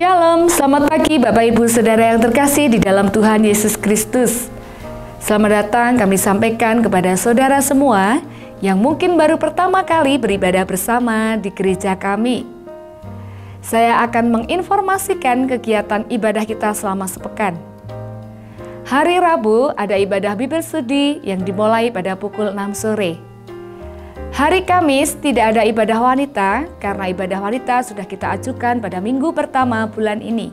Shalom, selamat pagi Bapak Ibu Saudara yang terkasih di dalam Tuhan Yesus Kristus. Selamat datang kami sampaikan kepada saudara semua yang mungkin baru pertama kali beribadah bersama di gereja kami. Saya akan menginformasikan kegiatan ibadah kita selama sepekan. Hari Rabu ada ibadah Bible Study yang dimulai pada pukul 6 sore. Hari Kamis tidak ada ibadah wanita karena ibadah wanita sudah kita ajukan pada minggu pertama bulan ini.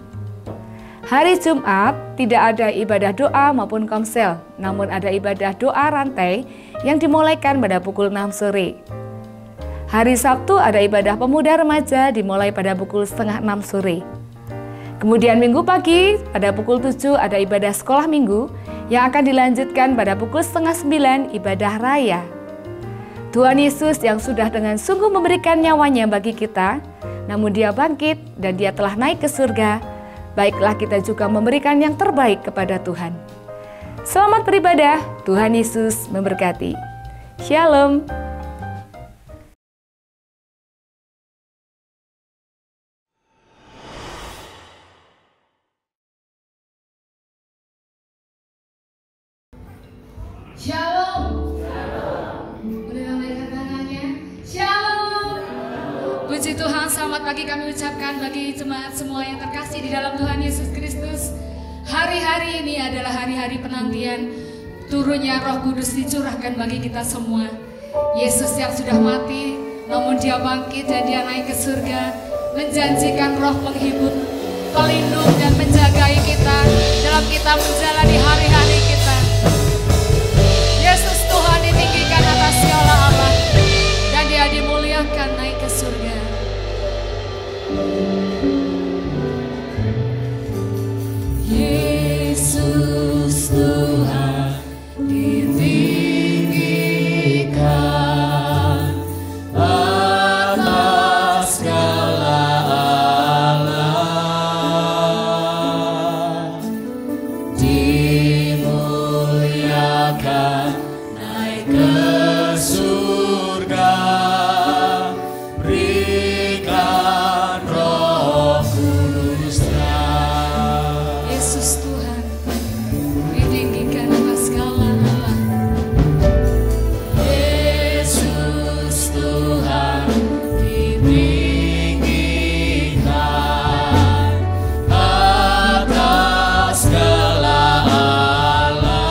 Hari Jumat tidak ada ibadah doa maupun komsel, namun ada ibadah doa rantai yang dimulaikan pada pukul 6 sore. Hari Sabtu ada ibadah pemuda remaja dimulai pada pukul setengah 6 sore. Kemudian minggu pagi pada pukul 7 ada ibadah sekolah minggu yang akan dilanjutkan pada pukul setengah 9 ibadah raya. Tuhan Yesus yang sudah dengan sungguh memberikan nyawanya bagi kita, namun Dia bangkit dan Dia telah naik ke surga. Baiklah kita juga memberikan yang terbaik kepada Tuhan. Selamat beribadah, Tuhan Yesus memberkati. Shalom. Shalom. Boleh lambaikan tangannya. Shalom. Puji Tuhan, selamat pagi kami ucapkan bagi jemaat semua yang terkasih di dalam Tuhan Yesus Kristus. Hari-hari ini adalah hari-hari penantian turunnya Roh Kudus dicurahkan bagi kita semua. Yesus yang sudah mati, namun Dia bangkit dan Dia naik ke surga, menjanjikan Roh penghibur, pelindung dan menjagai kita dalam kita menjalani hari-hari kita. Yesus Tuhan ditinggikan atas segala Allah dan Dia dimuliakan naik ke surga. Yesus Tuhan ditinggikan atas segala Allah, dimuliakan naik ke surga, berikan Roh Kudus-Nya. Yesus Tuhan ditinggikan atas segala Allah. Yesus Tuhan ditinggikan atas segala Allah,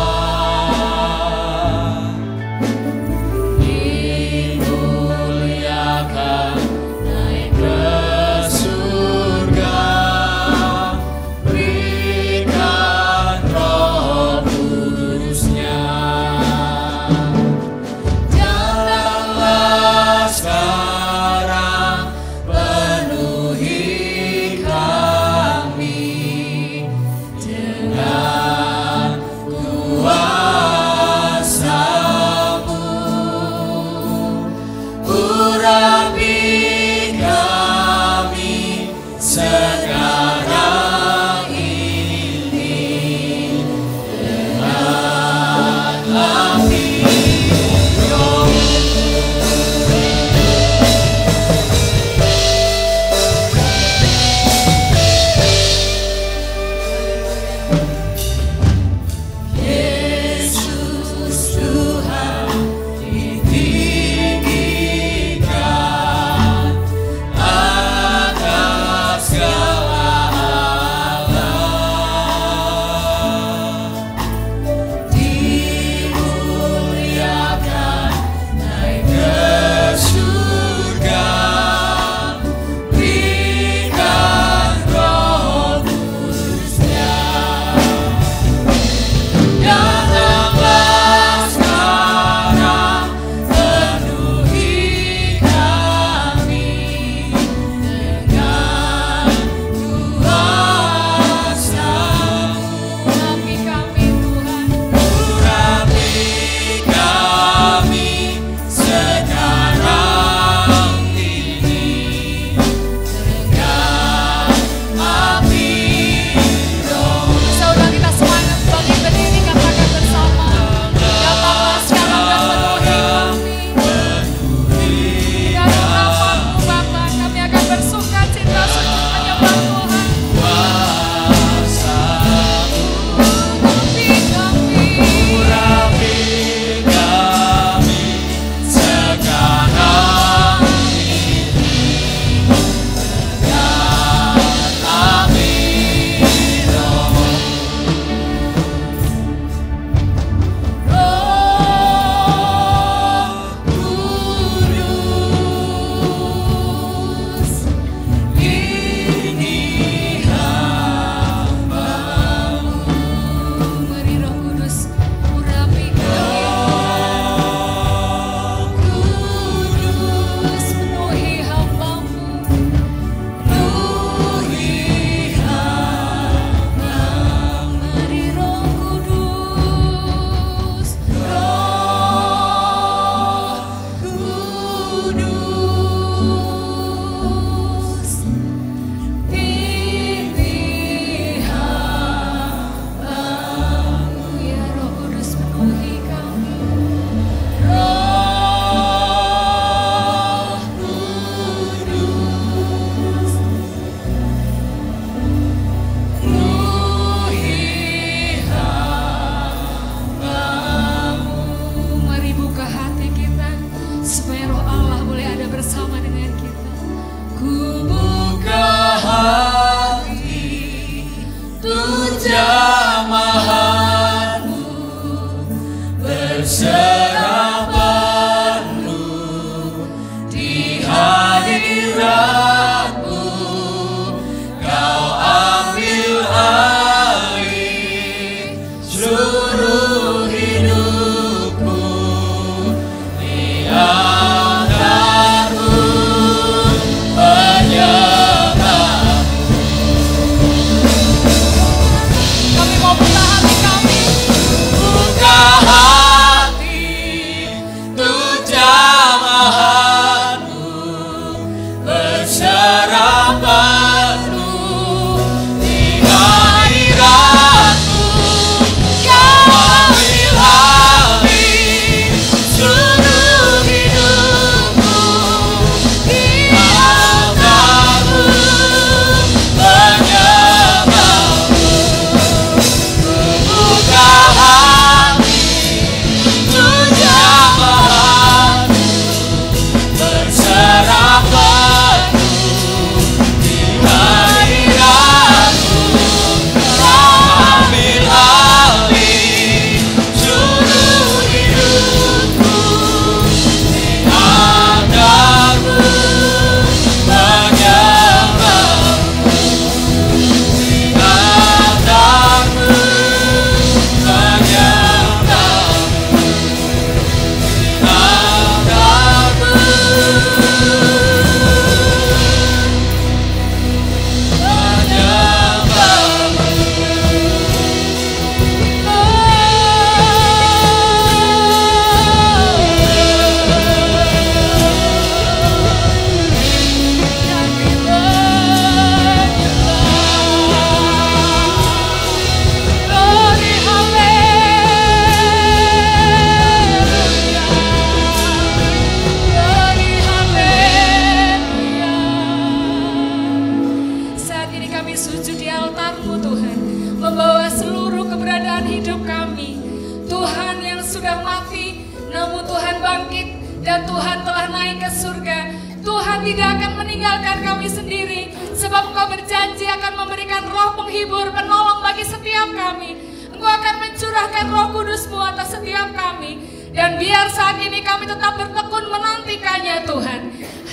Tuhan yang sudah mati, namun Tuhan bangkit dan Tuhan telah naik ke surga. Tuhan tidak akan meninggalkan kami sendiri, sebab Engkau berjanji akan memberikan roh penghibur, penolong bagi setiap kami. Engkau akan mencurahkan roh kudus-Mu atas setiap kami. Dan biar saat ini kami tetap bertekun menantikannya Tuhan.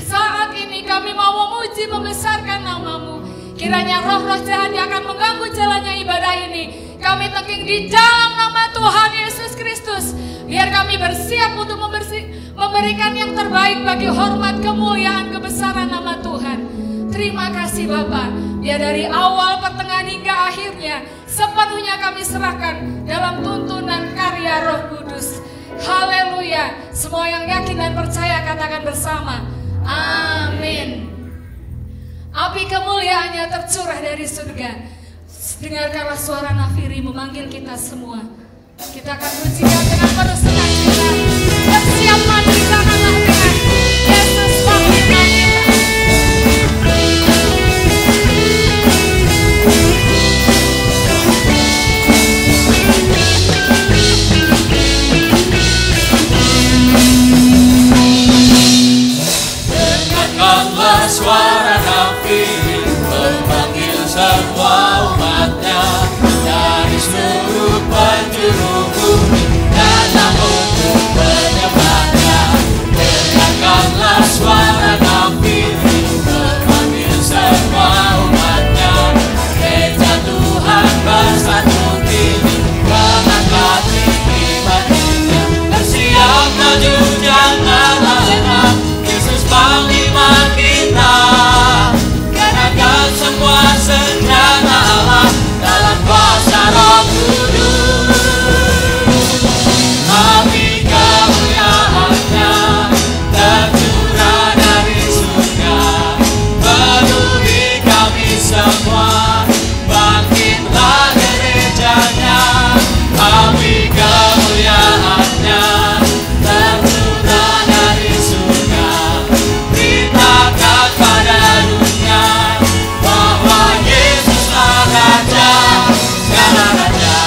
Saat ini kami mau memuji membesarkan nama-Mu. Kiranya roh-roh jahat yang akan mengganggu jalannya ibadah ini, kami tengking di dalam nama Tuhan Yesus Kristus. Biar kami bersiap untuk memberikan yang terbaik bagi hormat, kemuliaan, kebesaran nama Tuhan. Terima kasih Bapa. Biar dari awal, pertengahan hingga akhirnya sepenuhnya kami serahkan dalam tuntunan karya Roh Kudus. Haleluya. Semua yang yakin dan percaya katakan bersama, amin. Api kemuliaannya tercurah dari surga. Dengarkanlah suara nafiri memanggil kita semua. Kita akan pujikan dengan penuh sukacita. Bersiap maju di tanganlah dengan Yesus panglima kita. Dengarkanlah suara nafiri memanggil semua umatnya dari seluruh penjuru bumi, datang untuk menyembahnya. Dengarkanlah suara nafiri memanggil semua umatnya. Gereja Tuhan bersatu kini mengangkat tinggi bajunya. Bersiap maju janganlah lengah, Yesus panglima kita. Kenakan semua senjata Allah dalam kuasa Roh Kudus. Api kemuliaannya tercurah dari surga, penuhi kami semua, bangkitlah gerejanya. Api kemuliaannya tercurah dari surga, beritakan pada dunia bahwa Yesuslah Raja, segala raja.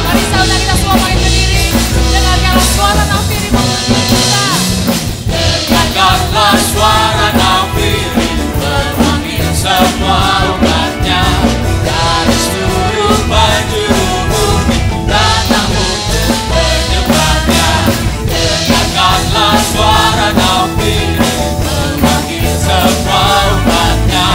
Mari saudara kita semua mulai berdiri. Dengarkanlah suara nafiri memanggil kita. Dengarkanlah suara nafiri memanggil semua umatnya dari seluruh penjuru bumi, datang untuk menyembahnya. Dengarkanlah suara nafiri memanggil semua umatnya.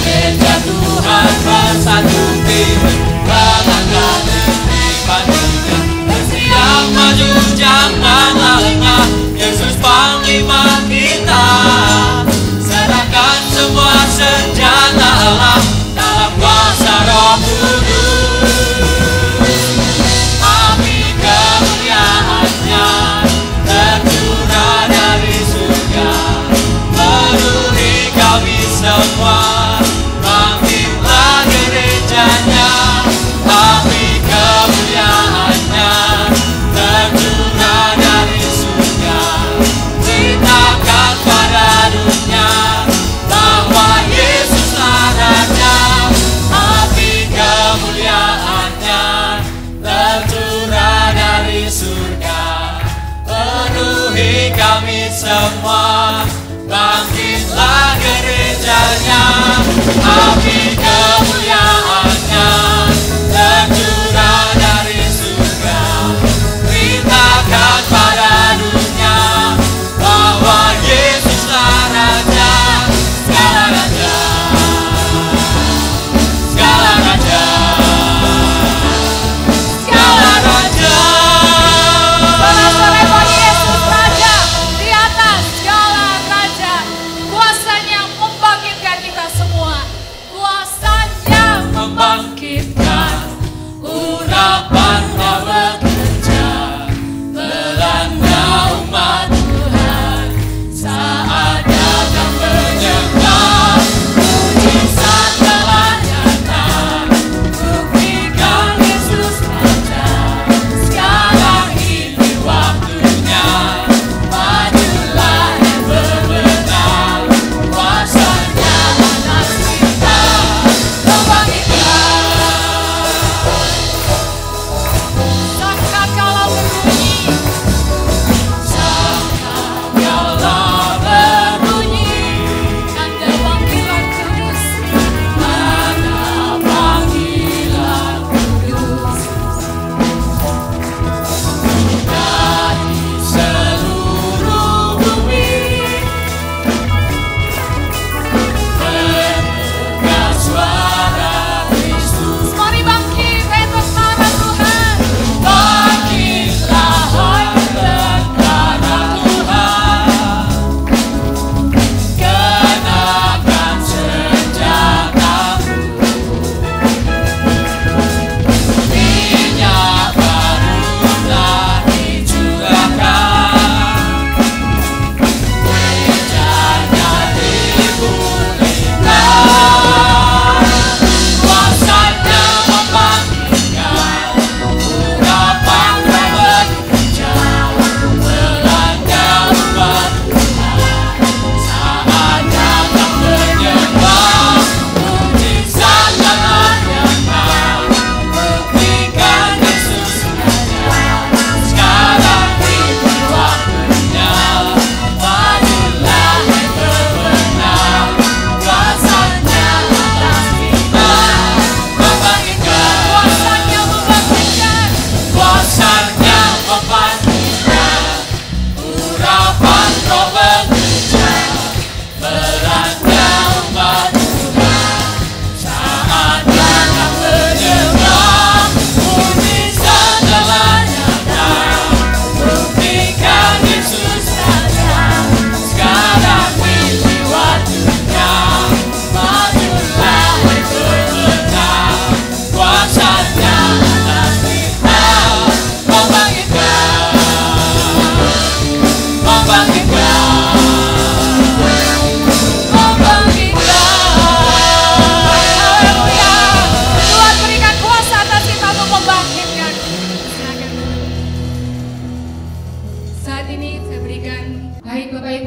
Gereja Tuhan bersatu kini mengangkat tinggi bajunya. Bersiap maju janganlah lengah, Yesus panglima kita. Serahkan semua senjata Allah dalam kuasa Roh Kudus. Api kemuliaannya tercurah dari surga, penuhi kami semua, bangkitlah gerejanya. Api kemuliaannya tercurah dari surga, beritakan pada dunia bahwa Yesuslah Raja. Api kemuliaannya tercurah dari surga, penuhi kami semua, bangkitlah gerejanya. Api kemuliaannya tercurah dari surga, beritakan pada dunia bahwa Yesuslah Raja, segala raja, segala raja, segala raja. Sorai-sorai bahwa Yesus Raja di atas segala raja. Kuasanya membangkitkan kita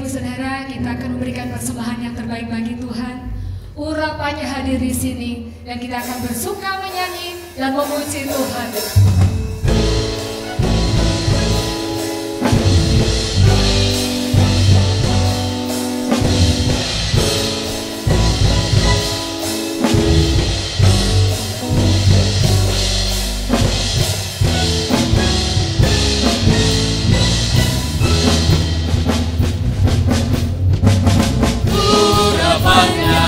Saudara, kita akan memberikan persembahan yang terbaik bagi Tuhan. Urapannya hadir di sini dan kita akan bersuka menyanyi dan memuji Tuhan.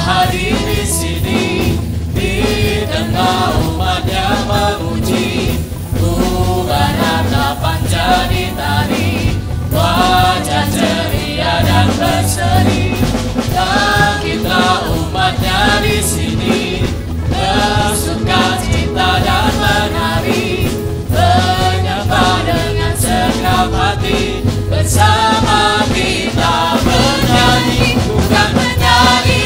Hadir di sini, di tengah umat yang memuji, bukan harapan jadi tari, wajah ceria dan berseri. Dan kita umatnya di sini, bersuka cita dan menari, menyembah dengan segenap hati, bersama kita menyanyi, bukan menyanyi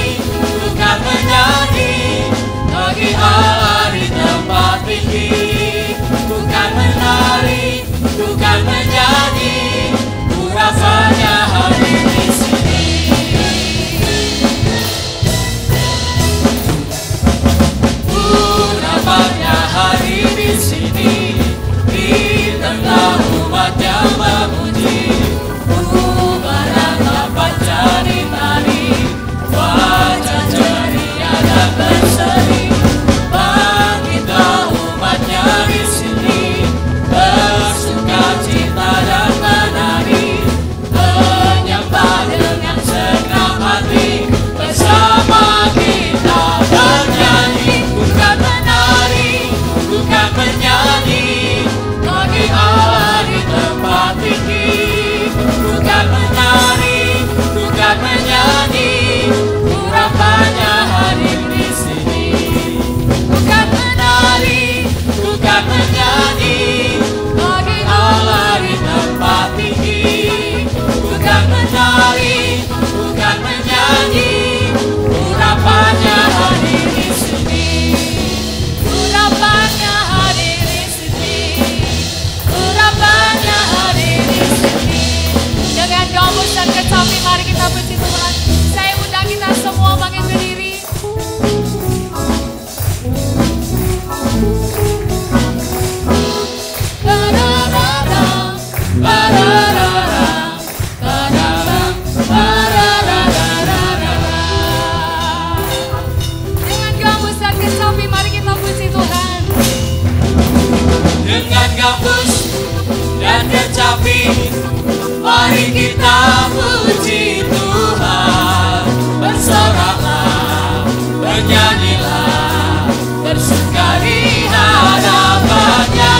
bagi Allah di tempat tinggi, bukan menari, bukan menyanyi, urapannya hadir di sini. Urapannya hadir di sini, di tengah umat yang memuji, bukan dapat jadi tari, wajah ceria dan berseri. Kita umatnya di sini, bersuka cita dan menari, menyembah dengan segenap hati, bersama kita bernyanyi, bukan menari, bukan menyanyi, bagi Allah di tempat tinggi, bukan menari, bukan menyanyi, urapannya hadir di sini. Bukan menari, bukan menyanyi, bagi Allah di tempat tinggi, bukan menari, bukan menyanyi, urapannya hadir di sini. Urapannya hadir di sini, urapannya hadir di sini. Dengan gambus dan kecapi, mari kita puji Tuhan. Saya undang kita semua bangkit berdiri. Dengan gambus dan kecapi, mari kita puji Tuhan. Dengan gambus dan kecapi, mari kita puji Tuhan. Bersoraklah, bernyanyilah, bersuka di hadapannya.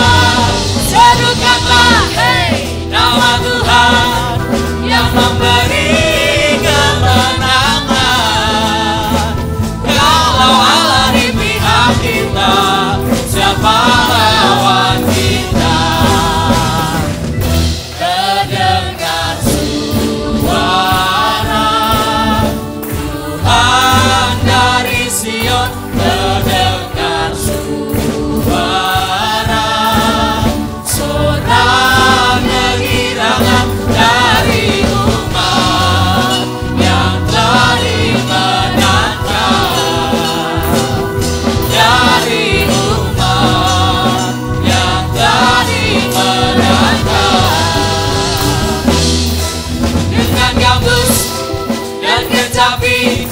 Serukanlah, hei, nama Tuhan yang memberi kemenangan. Kalau Allah di pihak kita, siapa lawan kita? Terdengar suara Tuhan dari Sion, terdengar suara sorak kehirangan dari umat yang telah dimenangkan, dari umat yang telah dimenangkan. Dengan gambus dan kecapi,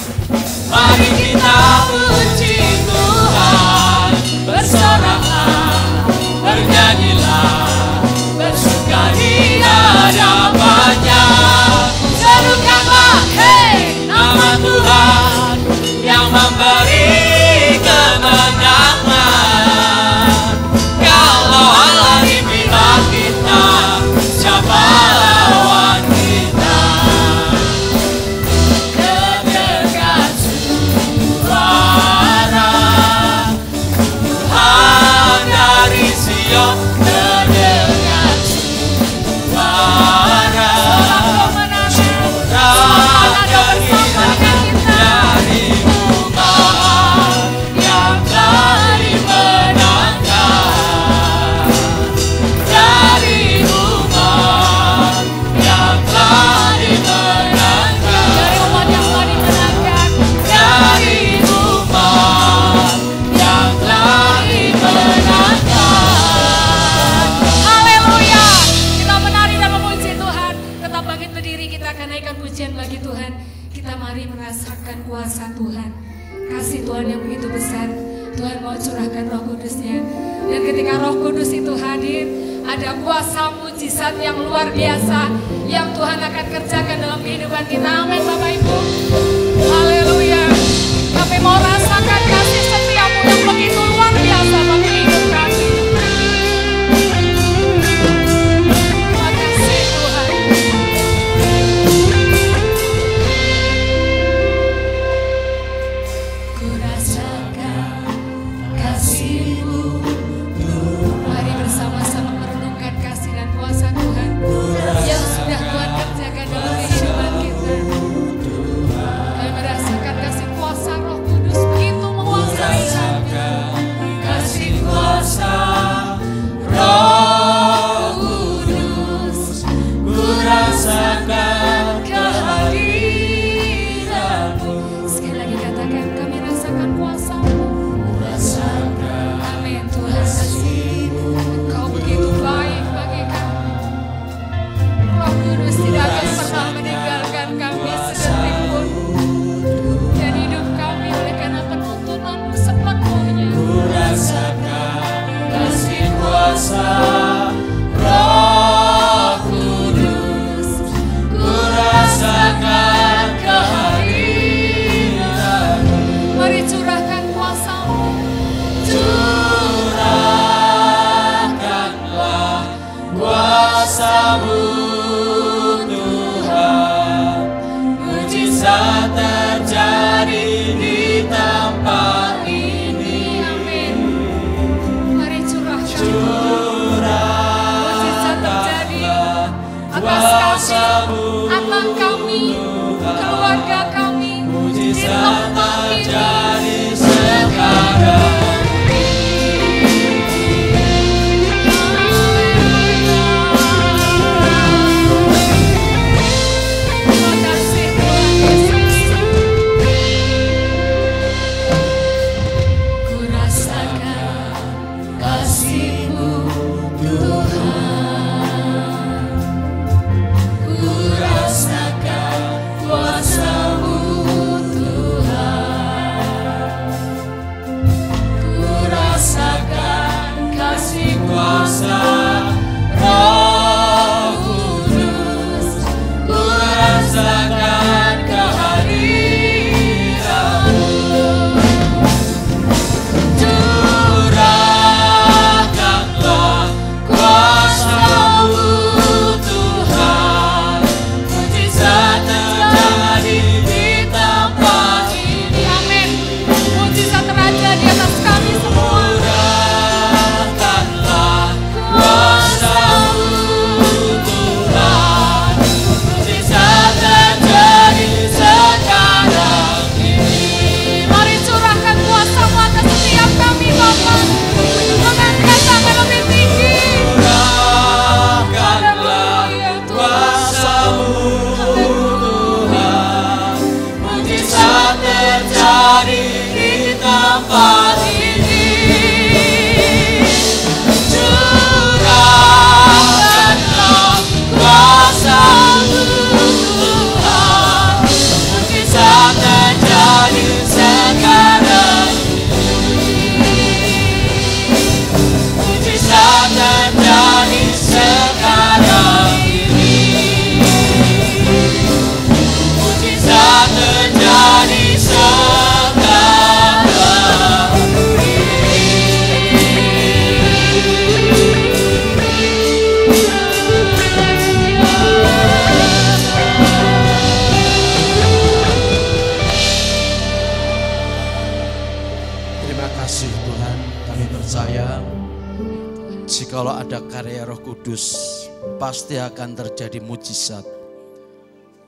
mari kita puji Tuhan. Bersoraklah, bernyanyilah, bersuka di hadapannya. Serukanlah, hei, nama Tuhan yang memberi kemenangan. Kalau Allah di pihak kita, siapa lawan kita? Terdengar suara Tuhan dari Sion, terdengar kuasa Tuhan. Kasih Tuhan yang begitu besar, Tuhan mau curahkan Roh Kudus-Nya. Dan ketika Roh Kudus itu hadir, ada kuasa mujizat yang luar biasa yang Tuhan akan kerjakan dalam kehidupan kita. Amin Bapak Ibu. Haleluya. Kami mau rasakan kasih setiamu yang begitu luar biasa bagi hidup kami. Terima kasih Tuhan. Ku rasakan kasih-Mu. Mari bersama-sama merenungkan kasih dan kuasa Tuhan yang sudah Tuhan kerjakan dalam kehidupan kita. Kami merasakan kasih kuasa Roh Kudus begitu menguasai kami. Kasih kuasa Roh Kudus, ku rasakan kehadiran-Mu. Sekali lagi katakan, kami rasakan kuasa-Mu. Amin Tuhan, Engkau begitu baik bagi kami. Roh Kudus tidak akan pernah meninggalkan kami sedetik pun. Dan hidup kami oleh karena penuntunan-Mu sepenuhnya. Ku rasakan kasih kuasa Roh Kudus, ku rasakan kehadiran-Mu. Mari curahkan kuasa-Mu. Curahkanlah kuasa-Mu Tuhan, mujizat terjadi di tempat ini. Amin. Mari curahkan mujizat terjadi atas kami, anak kami, keluarga kami, di tempat ini sekarang. Terima kasih Tuhan Yesus. Ku rasakan kasih-Mu Tuhan, ku rasakan kuasa-Mu Tuhan, ku rasakan kasih kuasa Roh Kudus, ku rasakan kehadiran-Mu. Curahkanlah kuasa-Mu Tuhan, mujizat terjadi di tempat ini. Amin. Mujizat terjadi atas kami semua. Curahkanlah kuasa-Mu Tuhan, mujizat terjadi sekarang ini. Mari curahkan kuasa-Mu atas setiap kami Bapa, mengangkat tangan lebih tinggi. Curahkanlah kuasa-Mu Tuhan, mujizat terjadi di tempat ini. Curahkanlah kuasa-Mu Tuhan, mujizat terjadi sekarang ini. Mujizat terjadi sekarang ini. Mujizat terjadi sekarang Terima kasih Tuhan, kami percaya jikalau ada karya Roh Kudus pasti akan terjadi mujizat.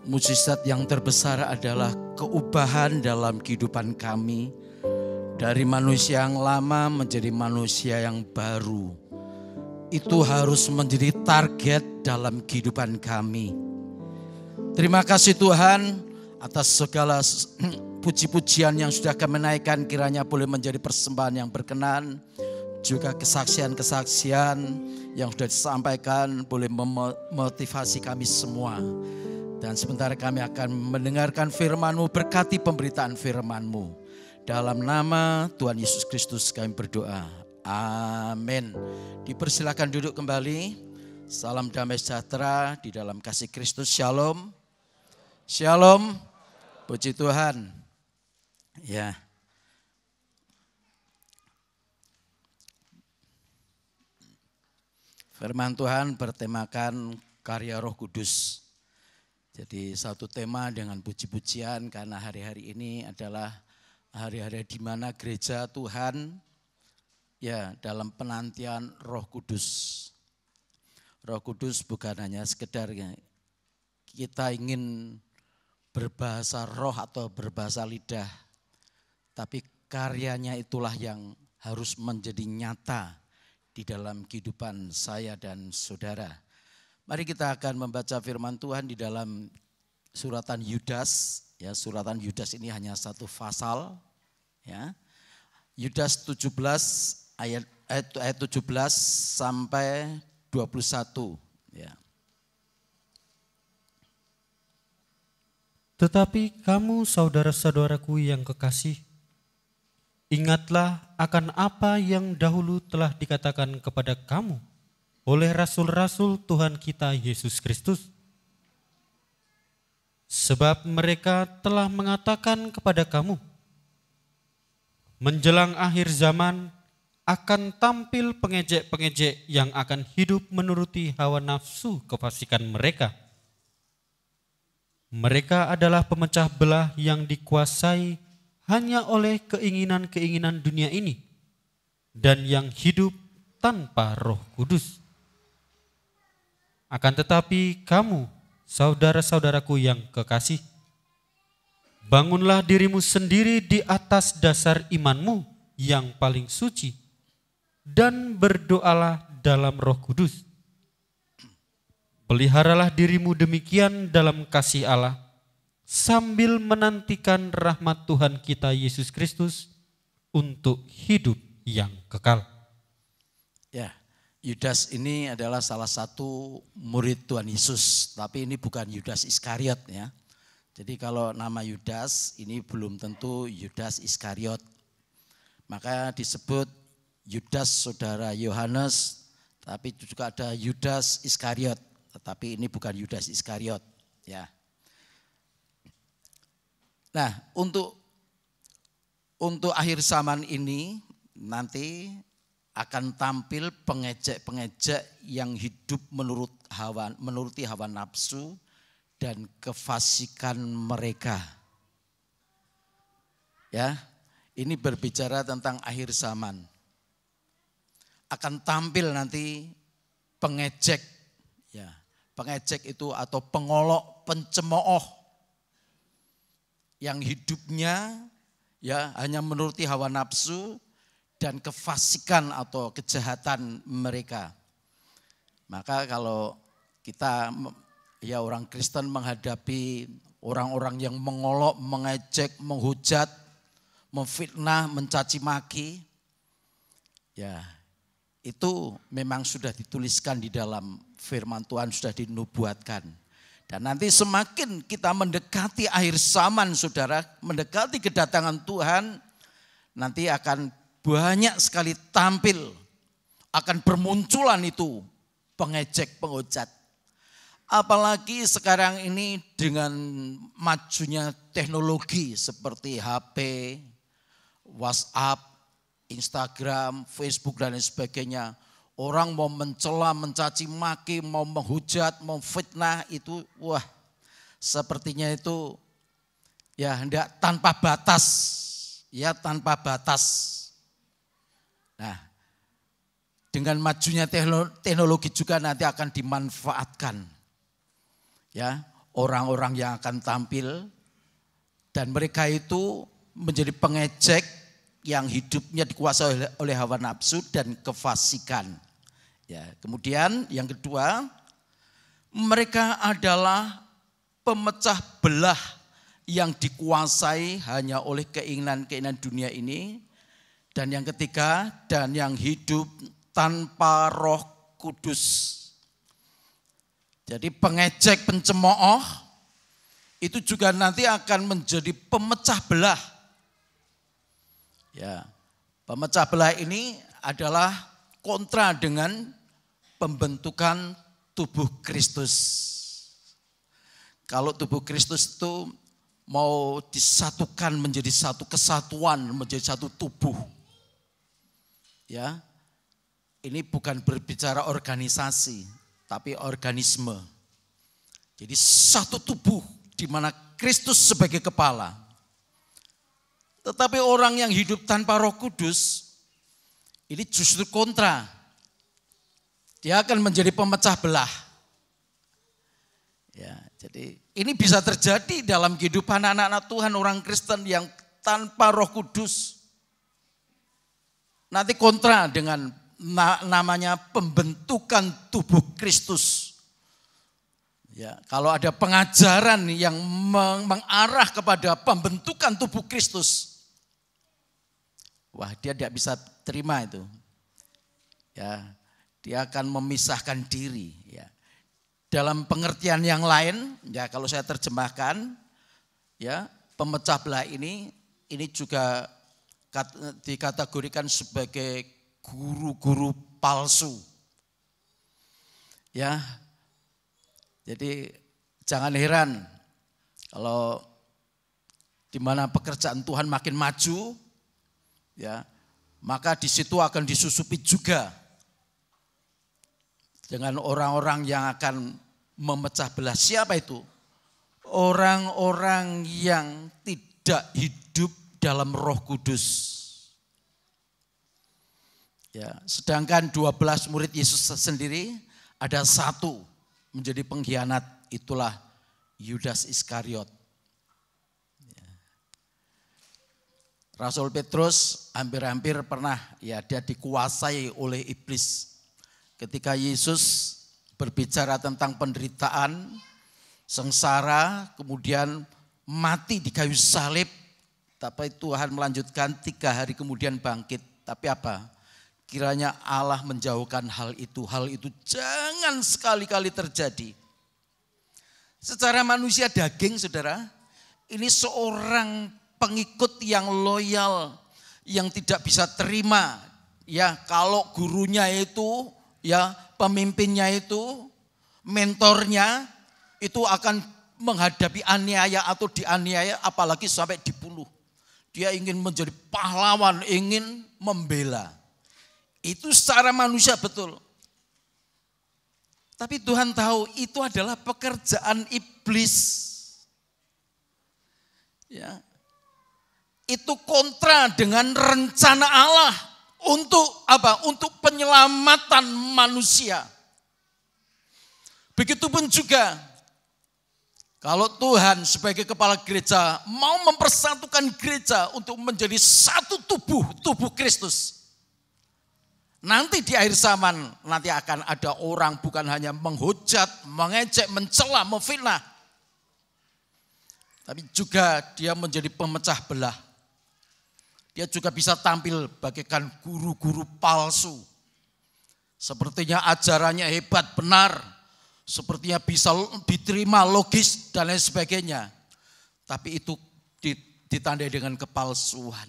Mujizat yang terbesar adalah keubahan dalam kehidupan kami. Dari manusia yang lama menjadi manusia yang baru. Itu harus menjadi target dalam kehidupan kami. Terima kasih Tuhan atas segala puji-pujian yang sudah kami naikkan, kiranya boleh menjadi persembahan yang berkenan. Juga kesaksian-kesaksian yang sudah disampaikan boleh memotivasi kami semua. Dan sebentar kami akan mendengarkan firman-Mu, berkati pemberitaan firman-Mu. Dalam nama Tuhan Yesus Kristus kami berdoa. Amin. Dipersilakan duduk kembali. Salam damai sejahtera di dalam kasih Kristus. Shalom. Shalom. Puji Tuhan. Ya. Firman Tuhan bertemakan karya Roh Kudus. Jadi satu tema dengan puji-pujian karena hari-hari ini adalah hari-hari di mana gereja Tuhan ya dalam penantian Roh Kudus. Roh Kudus bukan hanya sekedar kita ingin berbahasa roh atau berbahasa lidah, tapi karyanya itulah yang harus menjadi nyata di dalam kehidupan saya dan saudara. Mari kita akan membaca firman Tuhan di dalam suratan Yudas. Ya, suratan Yudas ini hanya satu pasal. Ya. Yudas 17 ayat 17 sampai 21. Ya. Tetapi kamu saudara-saudaraku yang kekasih, ingatlah akan apa yang dahulu telah dikatakan kepada kamu oleh rasul-rasul Tuhan kita Yesus Kristus. Sebab mereka telah mengatakan kepada kamu, menjelang akhir zaman akan tampil pengejek-pengejek yang akan hidup menuruti hawa nafsu kefasikan mereka. Mereka adalah pemecah belah yang dikuasai hanya oleh keinginan-keinginan dunia ini dan yang hidup tanpa Roh Kudus. Akan tetapi kamu, saudara-saudaraku yang kekasih, bangunlah dirimu sendiri di atas dasar imanmu yang paling suci dan berdoalah dalam Roh Kudus. Peliharalah dirimu demikian dalam kasih Allah, sambil menantikan rahmat Tuhan kita Yesus Kristus untuk hidup yang kekal. Ya, Yudas ini adalah salah satu murid Tuhan Yesus, tapi ini bukan Yudas Iskariot ya. Jadi kalau nama Yudas ini belum tentu Yudas Iskariot. Maka disebut Yudas saudara Yohanes, tapi juga ada Yudas Iskariot, tetapi ini bukan Yudas Iskariot ya. Nah, untuk akhir zaman ini nanti akan tampil pengejek-pengejek yang hidup menuruti hawa nafsu dan kefasikan mereka. Ya, ini berbicara tentang akhir zaman. Akan tampil nanti pengejek, ya, pengejek itu atau pengolok, pencemooh yang hidupnya ya hanya menuruti hawa nafsu dan kefasikan atau kejahatan mereka. Maka kalau kita ya orang Kristen menghadapi orang-orang yang mengolok, mengejek, menghujat, memfitnah, mencaci maki, ya itu memang sudah dituliskan di dalam firman Tuhan, sudah dinubuatkan. Dan nanti semakin kita mendekati akhir zaman saudara, mendekati kedatangan Tuhan, nanti akan banyak sekali tampil, akan bermunculan itu pengejek, penghujat. Apalagi sekarang ini dengan majunya teknologi seperti HP, WhatsApp, Instagram, Facebook dan lain sebagainya. Orang mau mencela, mencaci maki, mau menghujat, mau fitnah itu wah sepertinya itu ya hendak tanpa batas. Ya tanpa batas. Nah, dengan majunya teknologi juga nanti akan dimanfaatkan. Ya, orang-orang yang akan tampil dan mereka itu menjadi pengejek yang hidupnya dikuasai oleh hawa nafsu dan kefasikan. Ya, kemudian yang kedua, mereka adalah pemecah belah yang dikuasai hanya oleh keinginan-keinginan dunia ini. Dan yang ketiga, dan yang hidup tanpa Roh Kudus. Jadi pengejek, pencemooh itu juga nanti akan menjadi pemecah belah. Ya, pemecah belah ini adalah kontra dengan pembentukan tubuh Kristus. Kalau tubuh Kristus itu mau disatukan menjadi satu kesatuan, menjadi satu tubuh. Ya, ini bukan berbicara organisasi, tapi organisme. Jadi satu tubuh di mana Kristus sebagai kepala. Tetapi orang yang hidup tanpa Roh Kudus, ini justru kontra. Dia akan menjadi pemecah belah. Ya, jadi ini bisa terjadi dalam kehidupan anak-anak Tuhan, orang Kristen yang tanpa Roh Kudus. Nanti kontra dengan namanya pembentukan tubuh Kristus. Ya, kalau ada pengajaran yang mengarah kepada pembentukan tubuh Kristus, wah dia tidak bisa terima itu. Ya, dia akan memisahkan diri. Ya. Dalam pengertian yang lain, ya kalau saya terjemahkan, ya pemecah belah ini juga dikategorikan sebagai guru-guru palsu. Ya, jadi jangan heran kalau di mana pekerjaan Tuhan makin maju, ya maka di situ akan disusupi juga dengan orang-orang yang akan memecah belah. Siapa itu? Orang-orang yang tidak hidup dalam Roh Kudus. Ya, sedangkan 12 murid Yesus sendiri ada satu menjadi pengkhianat, itulah Yudas Iskariot. Ya. Rasul Petrus hampir-hampir pernah ya dia dikuasai oleh iblis. Ketika Yesus berbicara tentang penderitaan, sengsara, kemudian mati di kayu salib, tapi Tuhan melanjutkan 3 hari kemudian bangkit. Tapi apa? Kiranya Allah menjauhkan hal itu. Hal itu jangan sekali-kali terjadi. Secara manusia daging, saudara, ini seorang pengikut yang loyal, yang tidak bisa terima. Ya, kalau gurunya itu, ya pemimpinnya itu, mentornya itu akan menghadapi aniaya atau dianiaya, apalagi sampai dibunuh. Dia ingin menjadi pahlawan, ingin membela. Itu secara manusia betul. Tapi Tuhan tahu itu adalah pekerjaan iblis. Ya. Itu kontra dengan rencana Allah untuk apa? Untuk penyelamatan manusia. Begitupun juga kalau Tuhan sebagai kepala gereja mau mempersatukan gereja untuk menjadi satu tubuh, tubuh Kristus. Nanti di akhir zaman nanti akan ada orang bukan hanya menghujat, mengejek, mencela, memfitnah. Tapi juga dia menjadi pemecah belah. Dia juga bisa tampil bagaikan guru-guru palsu. Sepertinya ajarannya hebat, benar. Sepertinya bisa diterima, logis dan lain sebagainya. Tapi itu ditandai dengan kepalsuan.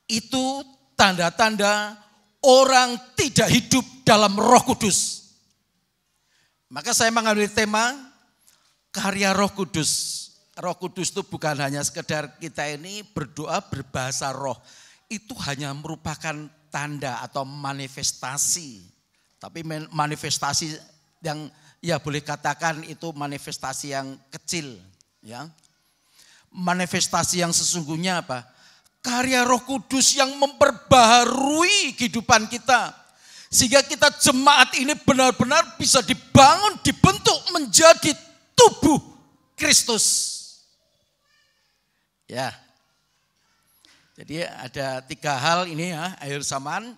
Itu tanda-tanda orang tidak hidup dalam Roh Kudus. Maka saya mengambil tema karya Roh Kudus. Roh Kudus itu bukan hanya sekedar kita ini berdoa berbahasa roh. Itu hanya merupakan tanda atau manifestasi. Tapi manifestasi yang ya boleh katakan itu manifestasi yang kecil. Ya. Manifestasi yang sesungguhnya apa? Karya Roh Kudus yang memperbaharui kehidupan kita. Sehingga kita jemaat ini benar-benar bisa dibangun, dibentuk menjadi tubuh Kristus. Ya. Jadi ada 3 hal ini ya, akhir zaman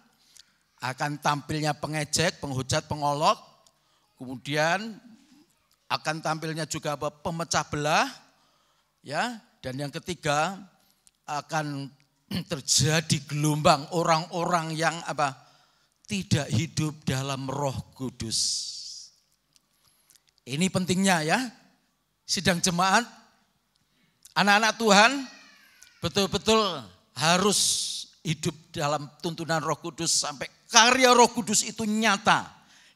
akan tampilnya pengejek, penghujat, pengolok. Kemudian akan tampilnya juga pemecah belah. Ya, dan yang ketiga akan terjadi gelombang orang-orang yang apa? Tidak hidup dalam Roh Kudus. Ini pentingnya ya. sidang jemaat, anak-anak Tuhan betul-betul harus hidup dalam tuntunan Roh Kudus sampai karya Roh Kudus itu nyata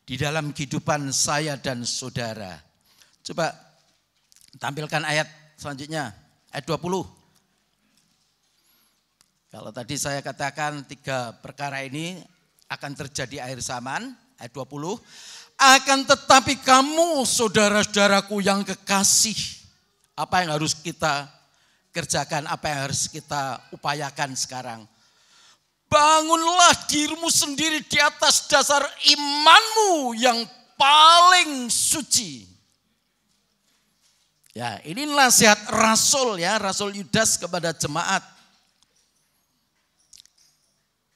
di dalam kehidupan saya dan saudara. Coba tampilkan ayat selanjutnya, ayat 20. Kalau tadi saya katakan 3 perkara ini akan terjadi akhir zaman, ayat 20. Akan tetapi kamu saudara-saudaraku yang kekasih, apa yang harus kita kerjakan, apa yang harus kita upayakan sekarang? Bangunlah dirimu sendiri di atas dasar imanmu yang paling suci. Ya, ini nasihat Rasul ya, Rasul Yudas kepada jemaat.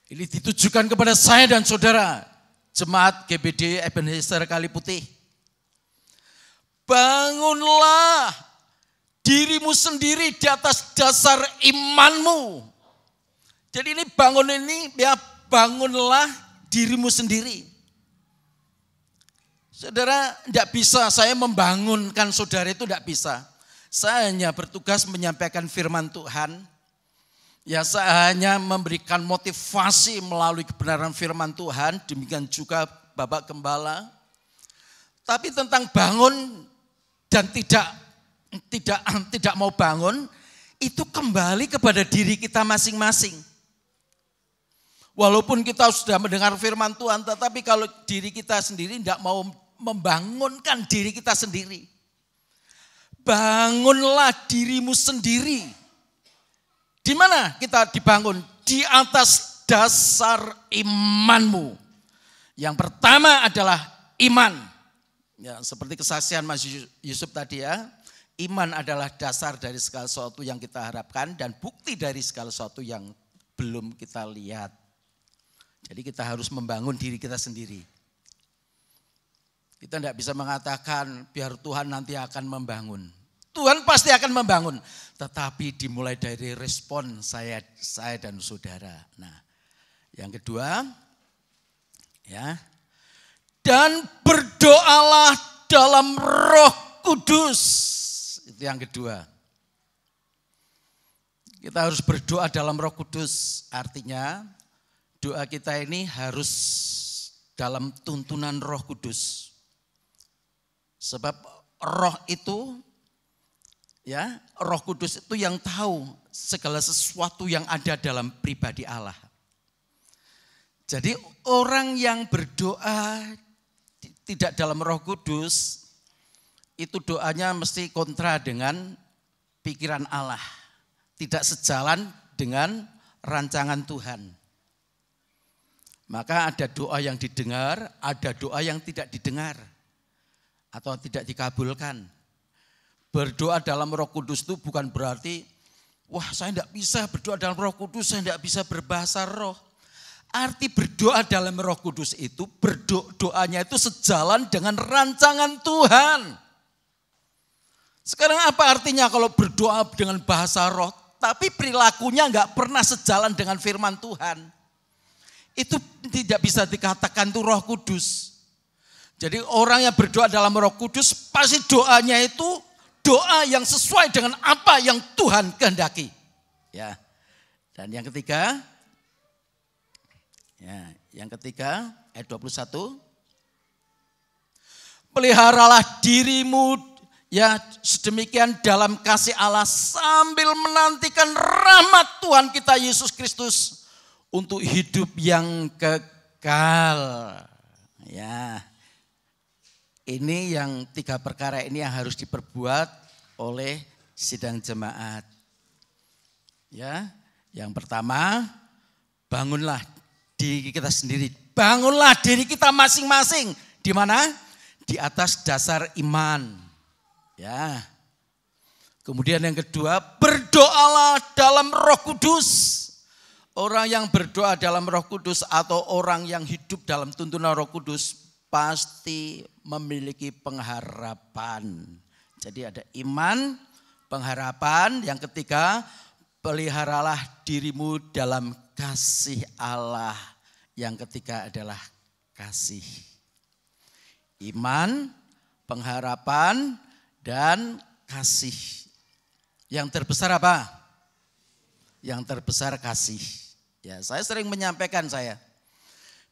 Ini ditujukan kepada saya dan saudara, jemaat GBD Ebenezer Kaliputih. Bangunlah dirimu sendiri di atas dasar imanmu. Jadi ini bangun ini ya, bangunlah dirimu sendiri. Saudara, tidak bisa saya membangunkan saudara, itu tidak bisa. Saya hanya bertugas menyampaikan firman Tuhan. Ya, saya hanya memberikan motivasi melalui kebenaran firman Tuhan, demikian juga Bapak Gembala. Tapi tentang bangun dan tidak mau bangun, itu kembali kepada diri kita masing-masing. Walaupun kita sudah mendengar firman Tuhan, tetapi kalau diri kita sendiri tidak mau membangunkan diri kita sendiri. Bangunlah dirimu sendiri. Di mana kita dibangun? Di atas dasar imanmu. Yang pertama adalah iman. Ya, seperti kesaksian Mas Yusuf tadi ya. Iman adalah dasar dari segala sesuatu yang kita harapkan dan bukti dari segala sesuatu yang belum kita lihat. Jadi kita harus membangun diri kita sendiri. Kita tidak bisa mengatakan biar Tuhan nanti akan membangun. Tuhan pasti akan membangun, tetapi dimulai dari respon saya dan saudara. Nah, yang kedua, ya, dan berdoalah dalam Roh Kudus. Itu yang kedua. Kita harus berdoa dalam Roh Kudus, artinya doa kita ini harus dalam tuntunan Roh Kudus. Sebab Roh itu, ya, Roh Kudus itu yang tahu segala sesuatu yang ada dalam pribadi Allah. Jadi orang yang berdoa tidak dalam Roh Kudus, itu doanya mesti kontra dengan pikiran Allah. Tidak sejalan dengan rancangan Tuhan. Maka ada doa yang didengar, ada doa yang tidak didengar. Atau tidak dikabulkan. Berdoa dalam Roh Kudus itu bukan berarti, wah saya tidak bisa berdoa dalam Roh Kudus, saya tidak bisa berbahasa roh. Arti berdoa dalam Roh Kudus itu, doanya itu sejalan dengan rancangan Tuhan. Sekarang apa artinya kalau berdoa dengan bahasa roh, tapi perilakunya enggak pernah sejalan dengan firman Tuhan. Itu tidak bisa dikatakan itu Roh Kudus. Jadi orang yang berdoa dalam Roh Kudus pasti doanya itu doa yang sesuai dengan apa yang Tuhan kehendaki. Ya. Dan yang ketiga, ayat 21. Peliharalah dirimu ya sedemikian dalam kasih Allah sambil menantikan rahmat Tuhan kita Yesus Kristus untuk hidup yang kekal. Ya. Ini yang 3 perkara ini yang harus diperbuat oleh sidang jemaat. Ya, yang pertama, bangunlah diri kita sendiri. Bangunlah diri kita masing-masing. Di mana? Di atas dasar iman. Ya. Kemudian yang kedua, berdoalah dalam Roh Kudus. Orang yang berdoa dalam Roh Kudus atau orang yang hidup dalam tuntunan Roh Kudus pasti memiliki pengharapan. Jadi ada iman, pengharapan. Yang ketiga, peliharalah dirimu dalam kasih Allah. Yang ketiga adalah kasih. Iman, pengharapan, dan kasih. Yang terbesar apa? Yang terbesar kasih. Ya, saya sering menyampaikan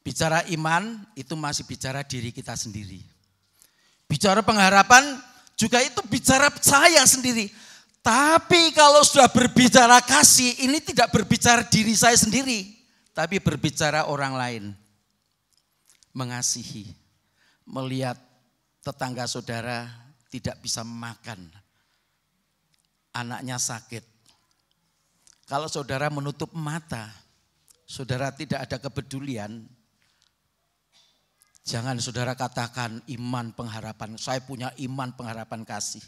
bicara iman itu masih bicara diri kita sendiri. Bicara pengharapan juga itu bicara saya sendiri. Tapi kalau sudah berbicara kasih, ini tidak berbicara diri saya sendiri, tapi berbicara orang lain. Mengasihi, melihat tetangga saudara tidak bisa makan, anaknya sakit. Kalau saudara menutup mata, saudara tidak ada kepedulian, jangan saudara katakan iman pengharapan, saya punya iman pengharapan kasih.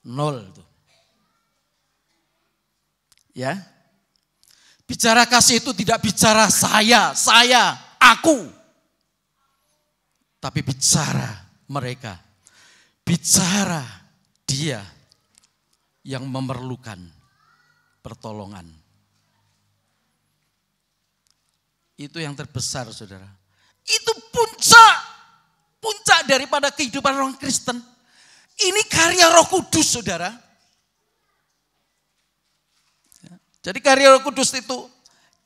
Nol tuh. Ya. Bicara kasih itu tidak bicara saya, aku. Tapi bicara mereka. Bicara dia yang memerlukan pertolongan. Itu yang terbesar, saudara. Itu puncak daripada kehidupan orang Kristen. Ini karya Roh Kudus, saudara. Jadi karya Roh Kudus itu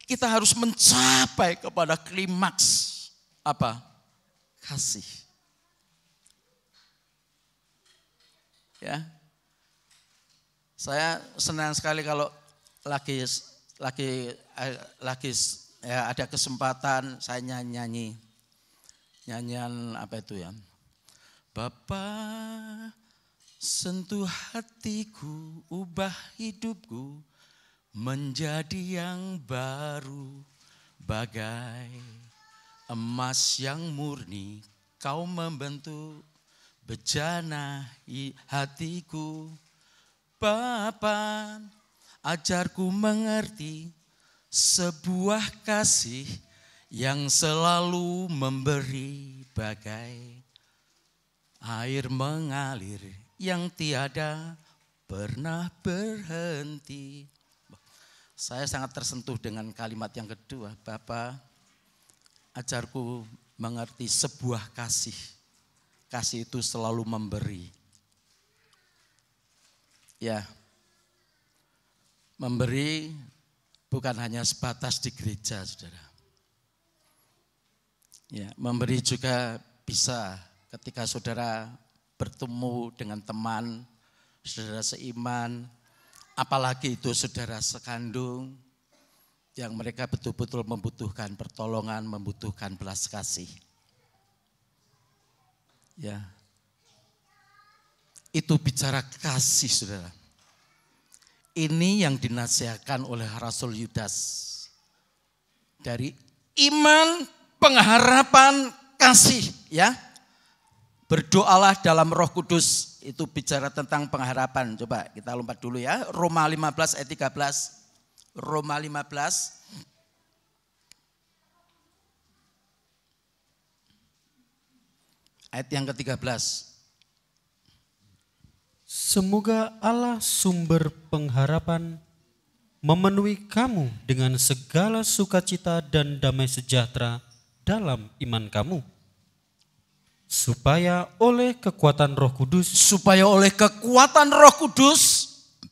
kita harus mencapai kepada klimaks apa? Kasih. Ya. Saya senang sekali kalau lagi ya, ada kesempatan saya nyanyi. Nyanyian apa itu ya? Bapa, sentuh hatiku, ubah hidupku menjadi yang baru, bagai emas yang murni. Kau membentuk bejana hatiku. Bapa, ajarku mengerti sebuah kasih yang selalu memberi, bagai air mengalir yang tiada pernah berhenti. Saya sangat tersentuh dengan kalimat yang kedua. Bapa, ajarku mengerti sebuah kasih. Kasih itu selalu memberi. Ya, memberi bukan hanya sebatas di gereja, saudara. Ya, memberi juga bisa ketika saudara bertemu dengan teman, saudara seiman, apalagi itu saudara sekandung, yang mereka betul-betul membutuhkan pertolongan, membutuhkan belas kasih. Ya, itu bicara kasih, saudara. Ini yang dinasihatkan oleh Rasul Yudas. Dari iman, pengharapan, kasih, ya. Berdoalah dalam Roh Kudus, itu bicara tentang pengharapan. Coba kita lompat dulu ya. Roma 15 ayat 13. Roma 15. Ayat yang ke-13. Semoga Allah sumber pengharapan memenuhi kamu dengan segala sukacita dan damai sejahtera dalam iman kamu. Supaya oleh kekuatan Roh Kudus,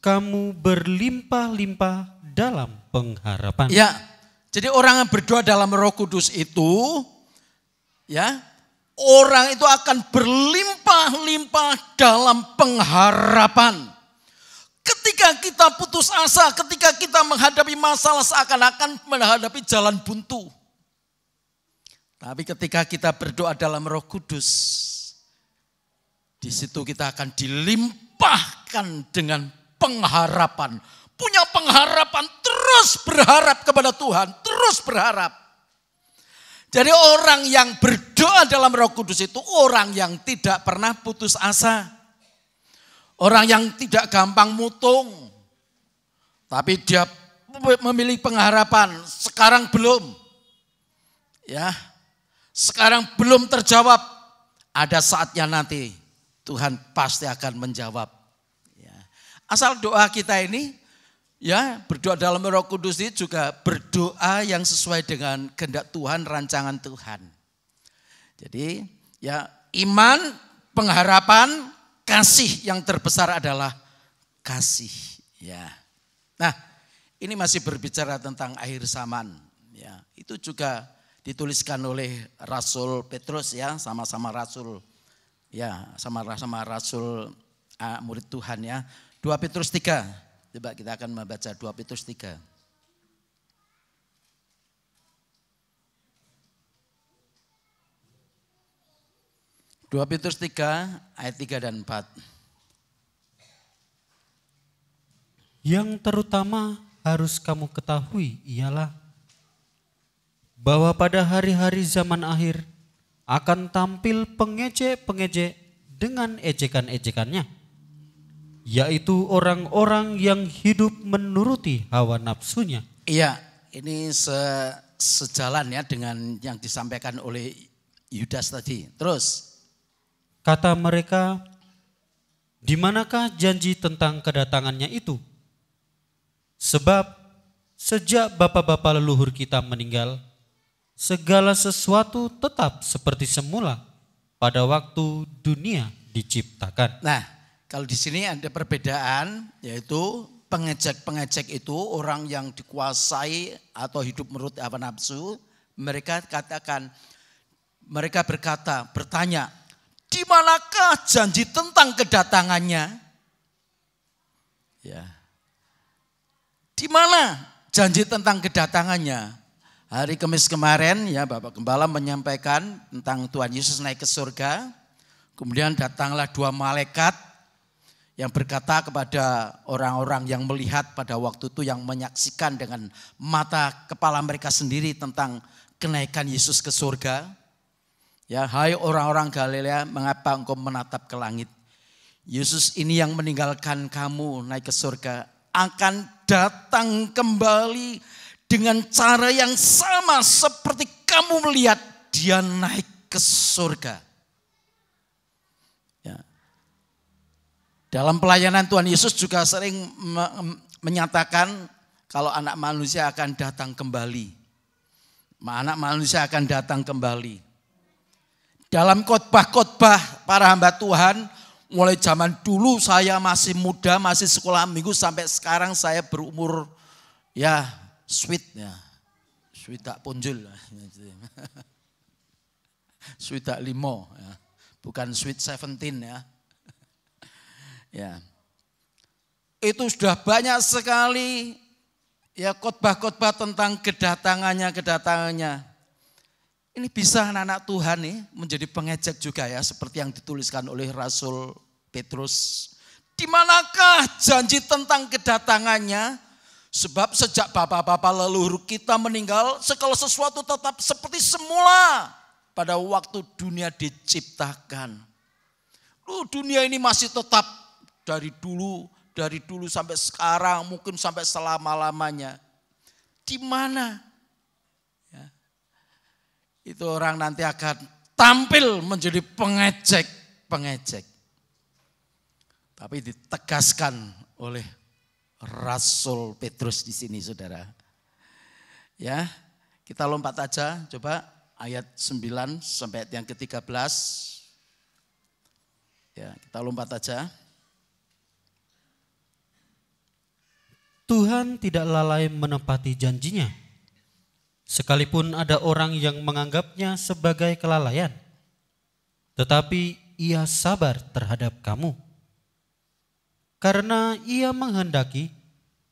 kamu berlimpah-limpah dalam pengharapan. Ya, jadi orang yang berdoa dalam Roh Kudus itu, ya, orang itu akan berlimpah-limpah dalam pengharapan. Ketika kita putus asa, ketika kita menghadapi masalah seakan-akan menghadapi jalan buntu. Tapi ketika kita berdoa dalam Roh Kudus, di situ kita akan dilimpahkan dengan pengharapan. Punya pengharapan, terus berharap kepada Tuhan, terus berharap. Jadi orang yang berdoa dalam Roh Kudus itu orang yang tidak pernah putus asa. Orang yang tidak gampang mutung. Tapi dia memilih pengharapan, sekarang belum. Ya. Sekarang belum terjawab, ada saatnya nanti Tuhan pasti akan menjawab. Ya. Asal doa kita ini, ya, berdoa dalam Roh Kudus ini juga berdoa yang sesuai dengan kehendak Tuhan, rancangan Tuhan. Jadi ya, iman, pengharapan, kasih yang terbesar adalah kasih. Ya. Nah, ini masih berbicara tentang akhir zaman. Ya, itu juga dituliskan oleh Rasul Petrus ya, sama-sama rasul. Ya, sama-sama rasul murid Tuhan ya. 2 Petrus 3. Coba kita akan membaca 2 Petrus 3. 2 Petrus 3 ayat 3 dan 4. Yang terutama harus kamu ketahui ialah bahwa pada hari-hari zaman akhir akan tampil pengejek-pengejek dengan ejekan-ejekannya, yaitu orang-orang yang hidup menuruti hawa nafsunya. Iya, ini sejalan ya dengan yang disampaikan oleh Yudas tadi. Terus. Kata mereka, di manakah janji tentang kedatangannya itu? Sebab sejak bapa-bapa leluhur kita meninggal, segala sesuatu tetap seperti semula pada waktu dunia diciptakan. Nah, kalau di sini ada perbedaan, yaitu pengejek-pengejek itu orang yang dikuasai atau hidup menurut hawa nafsu. Mereka bertanya, di manakah janji tentang kedatangannya? Ya. Di mana janji tentang kedatangannya? Hari Kamis kemarin ya Bapak Gembala menyampaikan tentang Tuhan Yesus naik ke surga. Kemudian datanglah 2 malaikat yang berkata kepada orang-orang yang melihat pada waktu itu, yang menyaksikan dengan mata kepala mereka sendiri tentang kenaikan Yesus ke surga. Ya, hai orang-orang Galilea, mengapa engkau menatap ke langit? Yesus ini yang meninggalkan kamu naik ke surga akan datang kembali dengan cara yang sama seperti kamu melihat dia naik ke surga. Ya. Dalam pelayanan Tuhan Yesus juga sering menyatakan kalau anak manusia akan datang kembali. Anak manusia akan datang kembali. Dalam khotbah-khotbah para hamba Tuhan, mulai zaman dulu saya masih muda, masih sekolah minggu, sampai sekarang saya berumur ya sweet tak punjul. Sweet tak limo, ya. Bukan sweet 17 ya. Ya. Itu sudah banyak sekali ya khotbah-khotbah tentang kedatangannya. Ini bisa anak-anak Tuhan nih menjadi pengejek juga ya, seperti yang dituliskan oleh Rasul Petrus. Di manakah janji tentang kedatangannya? Sebab sejak bapak-bapak leluhur kita meninggal, segala sesuatu tetap seperti semula pada waktu dunia diciptakan. Dunia ini masih tetap dari dulu sampai sekarang, mungkin sampai selama-lamanya. Di mana? Itu orang nanti akan tampil menjadi pengejek. Tapi ditegaskan oleh Rasul Petrus di sini, saudara. Ya, kita lompat aja, coba ayat 9 sampai yang ke-13. Ya, kita lompat aja. Tuhan tidak lalai menepati janjinya, sekalipun ada orang yang menganggapnya sebagai kelalaian, tetapi ia sabar terhadap kamu. Karena ia menghendaki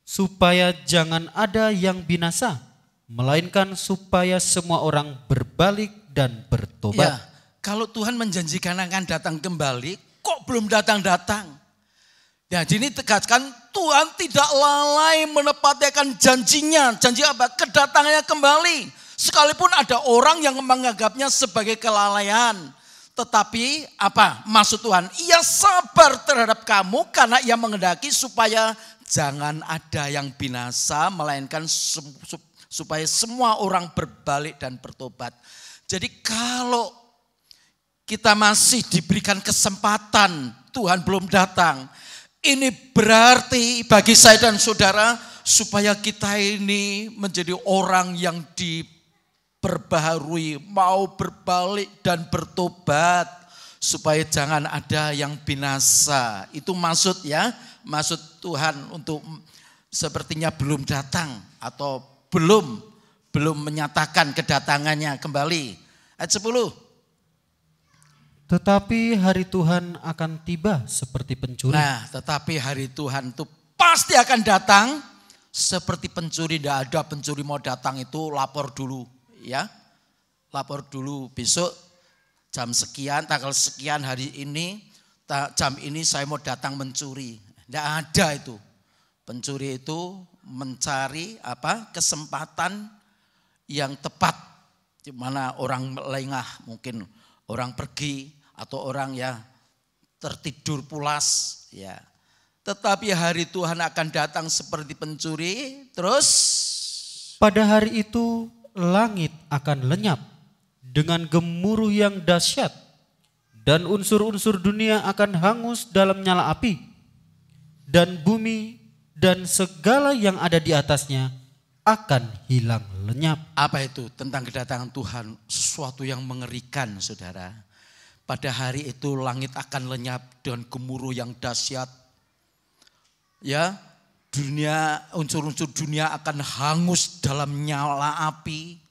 supaya jangan ada yang binasa, melainkan supaya semua orang berbalik dan bertobat. Ya, kalau Tuhan menjanjikan akan datang kembali, kok belum datang-datang? Ya, ini tegaskan Tuhan tidak lalai menepatikan janjinya. Janji apa? Kedatangannya kembali. Sekalipun ada orang yang menganggapnya sebagai kelalaian. Tetapi apa maksud Tuhan? Ia sabar terhadap kamu karena ia menghendaki supaya jangan ada yang binasa, melainkan supaya semua orang berbalik dan bertobat. Jadi kalau kita masih diberikan kesempatan, Tuhan belum datang, ini berarti bagi saya dan saudara supaya kita ini menjadi orang yang diperbaharui, mau berbalik dan bertobat. supaya jangan ada yang binasa. Itu maksud ya, maksud Tuhan untuk sepertinya belum datang atau belum menyatakan kedatangannya kembali. Ayat 10. Tetapi hari Tuhan akan tiba seperti pencuri. Nah, tetapi hari Tuhan itu pasti akan datang seperti pencuri. Tidak ada pencuri mau datang itu lapor dulu ya. Lapor dulu besok jam sekian, tanggal sekian hari ini, jam ini saya mau datang mencuri. Tidak ada itu. Pencuri itu mencari kesempatan yang tepat. Di mana orang lengah, mungkin orang pergi atau orang ya tertidur pulas ya. Tetapi hari Tuhan akan datang seperti pencuri. Terus pada hari itu langit akan lenyap dengan gemuruh yang dahsyat, dan unsur-unsur dunia akan hangus dalam nyala api, dan bumi dan segala yang ada di atasnya akan hilang lenyap. Apa itu? Tentang kedatangan Tuhan, sesuatu yang mengerikan, saudara. Pada hari itu langit akan lenyap dengan gemuruh yang dahsyat. Ya, dunia, unsur-unsur dunia akan hangus dalam nyala api,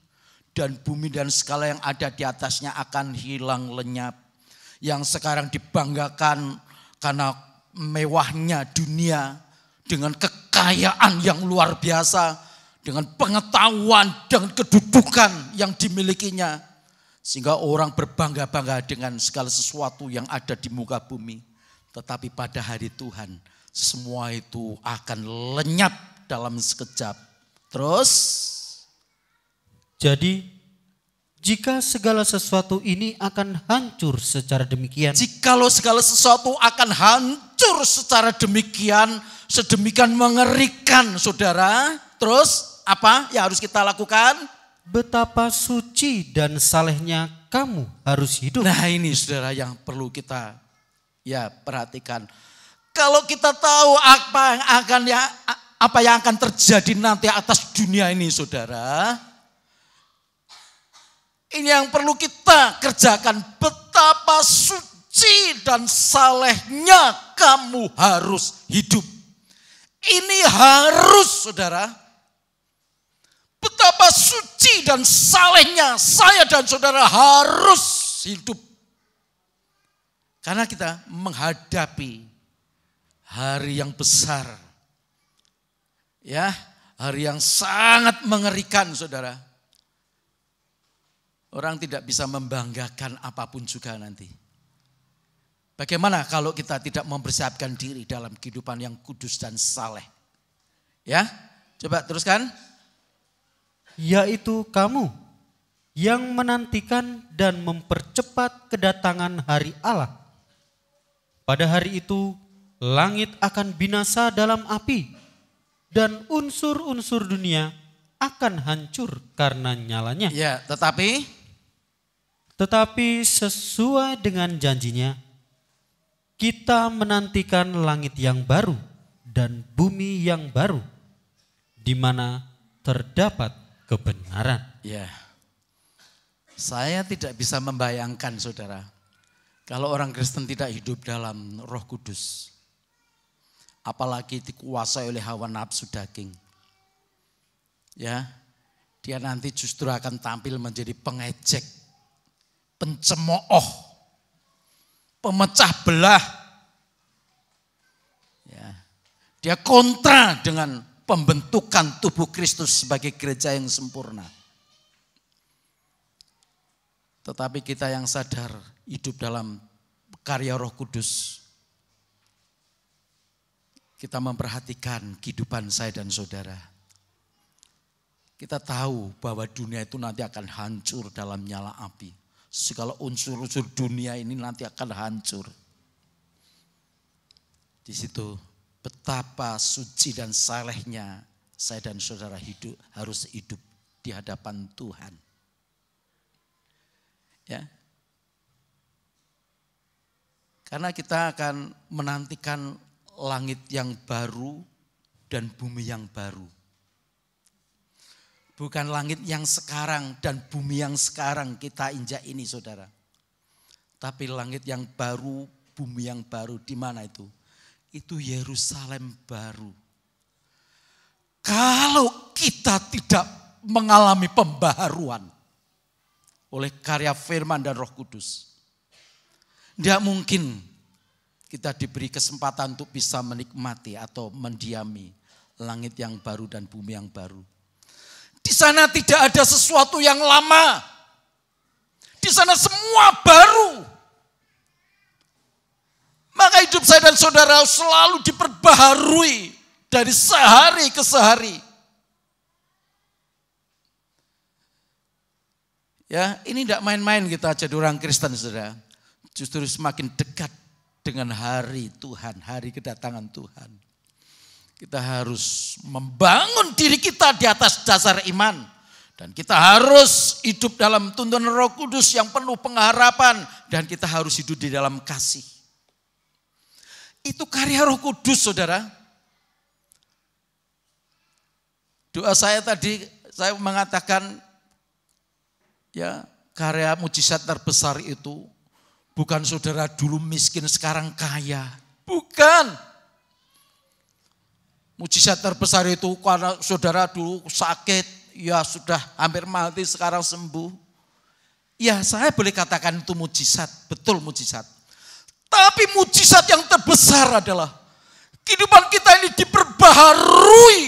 dan bumi dan segala yang ada di atasnya akan hilang lenyap. Yang sekarang dibanggakan karena mewahnya dunia dengan kekayaan yang luar biasa, dengan pengetahuan dan kedudukan yang dimilikinya, sehingga orang berbangga-bangga dengan segala sesuatu yang ada di muka bumi. Tetapi pada hari Tuhan semua itu akan lenyap dalam sekejap. Terus, jadi jika segala sesuatu ini akan hancur secara demikian. Jikalau segala sesuatu akan hancur secara demikian, sedemikian mengerikan, saudara. Terus apa yang harus kita lakukan? Betapa suci dan salehnya kamu harus hidup. Nah ini saudara yang perlu kita ya perhatikan. Kalau kita tahu apa yang akan terjadi nanti atas dunia ini, saudara. Ini yang perlu kita kerjakan. Betapa suci dan salehnya kamu harus hidup. Ini harus, saudara. Betapa suci dan salehnya saya dan saudara harus hidup. Karena kita menghadapi hari yang besar. Ya, hari yang sangat mengerikan, saudara. Orang tidak bisa membanggakan apapun juga nanti. Bagaimana kalau kita tidak mempersiapkan diri dalam kehidupan yang kudus dan saleh? Ya, coba teruskan. Yaitu kamu yang menantikan dan mempercepat kedatangan hari Allah. Pada hari itu langit akan binasa dalam api, dan unsur-unsur dunia akan hancur karena nyalanya. Ya, tetapi sesuai dengan janjinya, kita menantikan langit yang baru dan bumi yang baru, di mana terdapat kebenaran. Ya, saya tidak bisa membayangkan, saudara, kalau orang Kristen tidak hidup dalam Roh Kudus, apalagi dikuasai oleh hawa nafsu daging. Ya, dia nanti justru akan tampil menjadi pengejek, pencemooh, pemecah belah. Ya, dia kontra dengan pembentukan tubuh Kristus sebagai gereja yang sempurna. Tetapi kita yang sadar hidup dalam karya Roh Kudus, kita memperhatikan kehidupan saya dan saudara. Kita tahu bahwa dunia itu nanti akan hancur dalam nyala api. Segala unsur-unsur dunia ini nanti akan hancur. Di situ betapa suci dan salehnya saya dan saudara harus hidup di hadapan Tuhan. Ya. Karena kita akan menantikan langit yang baru dan bumi yang baru. Bukan langit yang sekarang dan bumi yang sekarang kita injak ini, saudara. Tapi langit yang baru, bumi yang baru, di mana itu? Itu Yerusalem baru. Kalau kita tidak mengalami pembaharuan oleh karya firman dan Roh Kudus, tidak mungkin kita diberi kesempatan untuk bisa menikmati atau mendiami langit yang baru dan bumi yang baru. Di sana tidak ada sesuatu yang lama. Di sana semua baru. Maka hidup saya dan saudara selalu diperbaharui dari sehari ke sehari. Ya, ini tidak main-main kita jadi orang Kristen, saudara. Justru semakin dekat dengan hari Tuhan, hari kedatangan Tuhan. Kita harus membangun diri kita di atas dasar iman. Dan kita harus hidup dalam tuntunan Roh Kudus yang penuh pengharapan. Dan kita harus hidup di dalam kasih. Itu karya Roh Kudus, saudara. Doa saya tadi, saya mengatakan, ya, karya mujizat terbesar itu bukan saudara dulu miskin sekarang kaya. Bukan. Mujizat terbesar itu karena saudara dulu sakit, ya sudah hampir mati sekarang sembuh. Ya, saya boleh katakan itu mujizat, betul mujizat. Tapi mujizat yang terbesar adalah kehidupan kita ini diperbaharui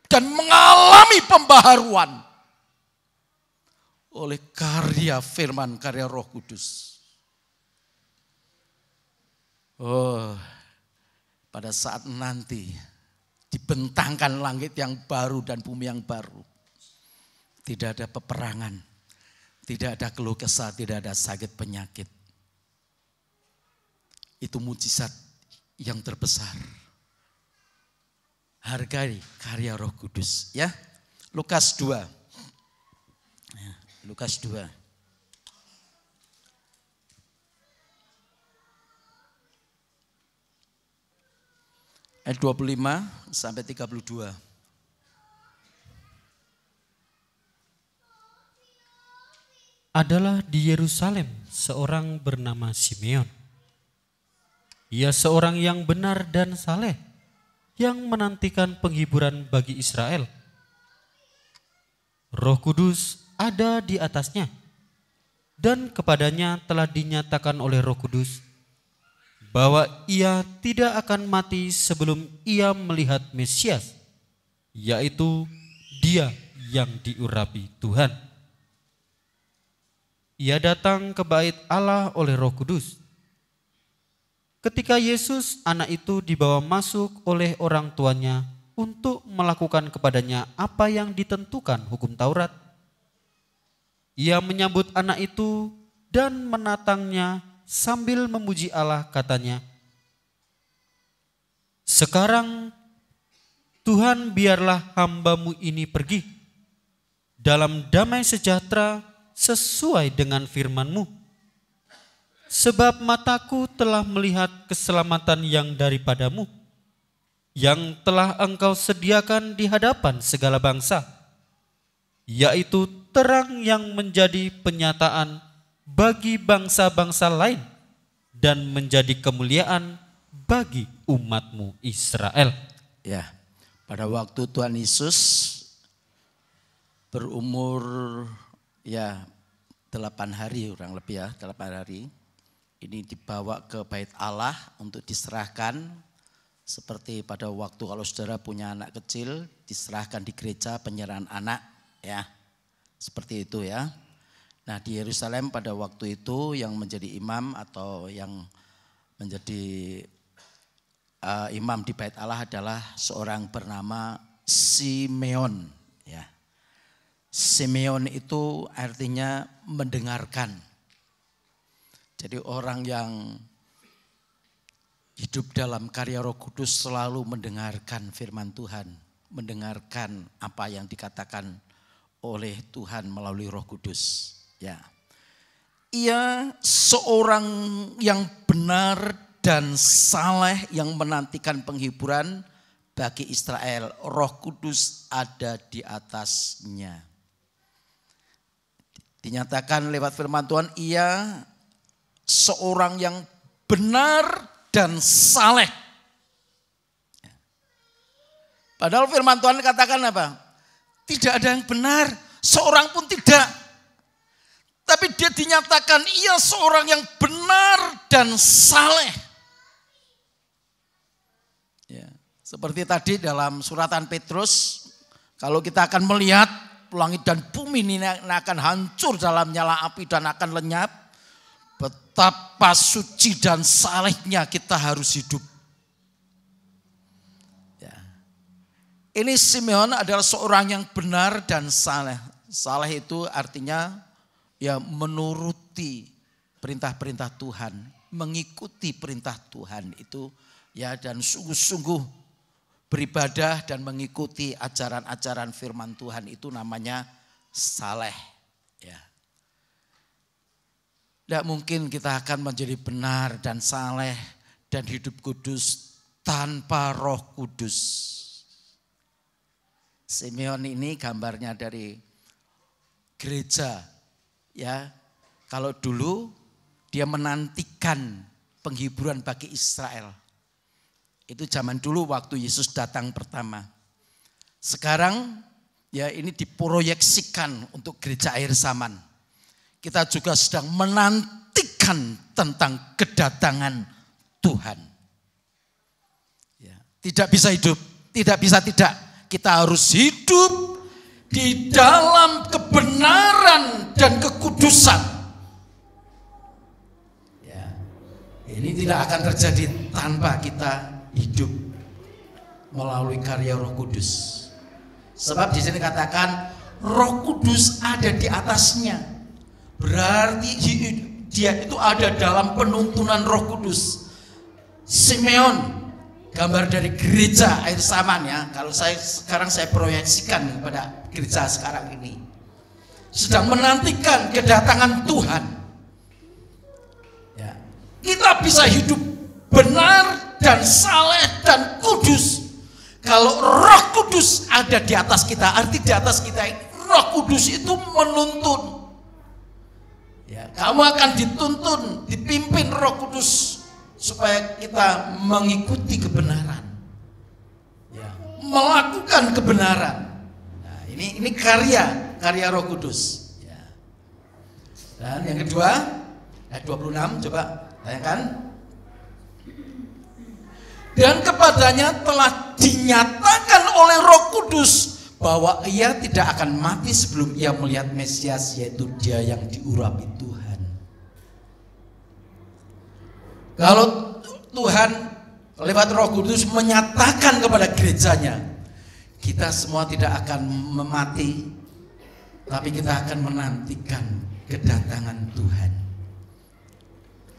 dan mengalami pembaharuan oleh karya firman, karya Roh Kudus. Oh, pada saat nanti dibentangkan langit yang baru dan bumi yang baru. Tidak ada peperangan, tidak ada keluh kesah, tidak ada sakit penyakit. Itu mujizat yang terbesar. Hargai karya Roh Kudus, ya. Lukas 2. Lukas 2. Ayat 25 sampai 32. Adalah di Yerusalem seorang bernama Simeon. Ia seorang yang benar dan saleh, yang menantikan penghiburan bagi Israel. Roh Kudus ada di atasnya, dan kepadanya telah dinyatakan oleh Roh Kudus bahwa ia tidak akan mati sebelum ia melihat Mesias, yaitu Dia yang diurapi Tuhan. Ia datang ke bait Allah oleh Roh Kudus. Ketika Yesus, anak itu, dibawa masuk oleh orang tuanya untuk melakukan kepadanya apa yang ditentukan hukum Taurat, ia menyambut anak itu dan menatangnya sambil memuji Allah, katanya, "Sekarang Tuhan, biarlah hamba-Mu ini pergi dalam damai sejahtera sesuai dengan firman-Mu. Sebab mataku telah melihat keselamatan yang daripada-Mu, yang telah Engkau sediakan di hadapan segala bangsa, yaitu terang yang menjadi penyataan bagi bangsa-bangsa lain dan menjadi kemuliaan bagi umat-Mu Israel." Ya, pada waktu Tuhan Yesus berumur 8 hari, kurang lebih 8 hari. Ini dibawa ke bait Allah untuk diserahkan. Seperti pada waktu kalau saudara punya anak kecil, diserahkan di gereja penyerahan anak, ya. Seperti itu, ya. Nah, di Yerusalem pada waktu itu yang menjadi imam atau yang menjadi imam di bait Allah adalah seorang bernama Simeon, ya. Simeon itu artinya mendengarkan. Jadi orang yang hidup dalam karya Roh Kudus selalu mendengarkan firman Tuhan, mendengarkan apa yang dikatakan oleh Tuhan melalui Roh Kudus. Ya, ia seorang yang benar dan saleh yang menantikan penghiburan bagi Israel. Roh Kudus ada di atasnya. Dinyatakan lewat firman Tuhan, ia seorang yang benar dan saleh. Padahal firman Tuhan katakan apa? Tidak ada yang benar, seorang pun tidak. Tapi dia dinyatakan ia seorang yang benar dan saleh. Ya, seperti tadi dalam suratan Petrus, kalau kita akan melihat langit dan bumi ini akan hancur dalam nyala api dan akan lenyap, betapa suci dan salehnya kita harus hidup. Ya. Ini Simeon adalah seorang yang benar dan saleh. Saleh itu artinya ya menuruti perintah-perintah Tuhan, mengikuti perintah Tuhan itu ya, dan sungguh-sungguh beribadah dan mengikuti ajaran-ajaran firman Tuhan itu namanya saleh. Ya. Tidak mungkin kita akan menjadi benar dan saleh dan hidup kudus tanpa Roh Kudus. Simeon ini gambarnya dari gereja. Ya, kalau dulu dia menantikan penghiburan bagi Israel. Itu zaman dulu waktu Yesus datang pertama. Sekarang ya ini diproyeksikan untuk gereja akhir zaman. Kita juga sedang menantikan tentang kedatangan Tuhan. Ya, tidak bisa hidup, tidak bisa tidak. Kita harus hidup di dalam kebenaran dan kekudusan. Ya, ini tidak akan terjadi tanpa kita hidup melalui karya Roh Kudus. Sebab di sini katakan Roh Kudus ada di atasnya. Berarti dia itu ada dalam penuntunan Roh Kudus. Simeon gambar dari gereja akhir zaman ya. Kalau sekarang saya proyeksikan kepada gereja sekarang ini sedang menantikan kedatangan Tuhan. Ya. Kita bisa hidup benar dan saleh dan kudus kalau Roh Kudus ada di atas kita. Arti di atas kita, Roh Kudus itu menuntun. Ya, kamu akan dituntun, dipimpin Roh Kudus supaya kita mengikuti kebenaran, ya, melakukan kebenaran. Nah, ini karya Roh Kudus. Ya. Dan yang kedua, ayat 26, coba tanyakan. Dan kepadanya telah dinyatakan oleh Roh Kudus bahwa ia tidak akan mati sebelum ia melihat Mesias, yaitu dia yang diurapi Tuhan. Kalau Tuhan lewat Roh Kudus menyatakan kepada gerejanya, kita semua tidak akan mati, tapi kita akan menantikan kedatangan Tuhan.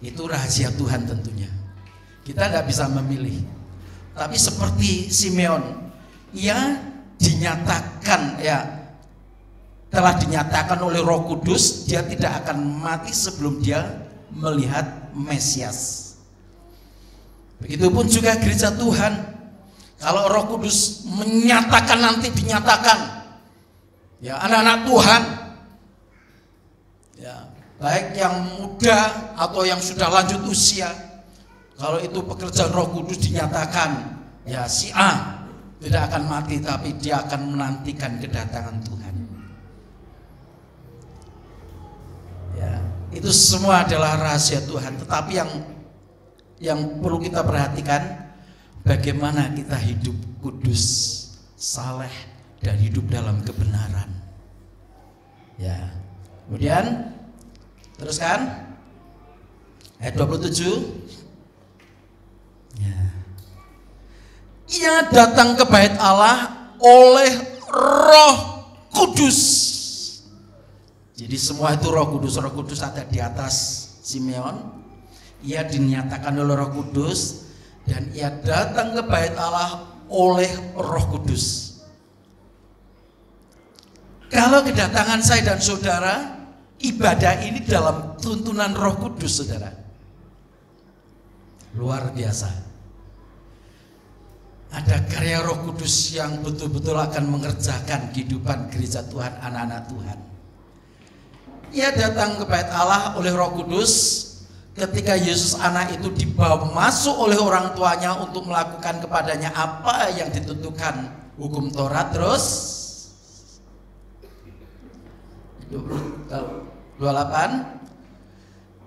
Itu rahasia Tuhan tentunya. Kita tidak bisa memilih. Tapi seperti Simeon, ia dinyatakan ya, telah dinyatakan oleh Roh Kudus, dia tidak akan mati sebelum dia melihat Mesias. Begitupun juga gereja Tuhan. Kalau Roh Kudus menyatakan, nanti dinyatakan ya anak-anak Tuhan, ya baik yang muda atau yang sudah lanjut usia, kalau itu pekerjaan Roh Kudus dinyatakan ya si A tidak akan mati, tapi dia akan menantikan kedatangan Tuhan. Ya, itu semua adalah rahasia Tuhan. Tetapi yang perlu kita perhatikan, bagaimana kita hidup kudus, saleh, dan hidup dalam kebenaran. Ya. Kemudian teruskan ayat 27. Ya. Ia datang ke bait Allah oleh Roh Kudus. Jadi semua itu Roh Kudus. Roh Kudus ada di atas Simeon. Ia dinyatakan oleh Roh Kudus, dan ia datang ke bait Allah oleh Roh Kudus. Kalau kedatangan saya dan saudara, ibadah ini dalam tuntunan Roh Kudus, saudara. Luar biasa. Ada karya Roh Kudus yang betul-betul akan mengerjakan kehidupan gereja Tuhan, anak-anak Tuhan. Ia datang ke bait Allah oleh Roh Kudus, ketika Yesus anak itu dibawa masuk oleh orang tuanya untuk melakukan kepadanya apa yang ditentukan hukum Taurat, terus 28,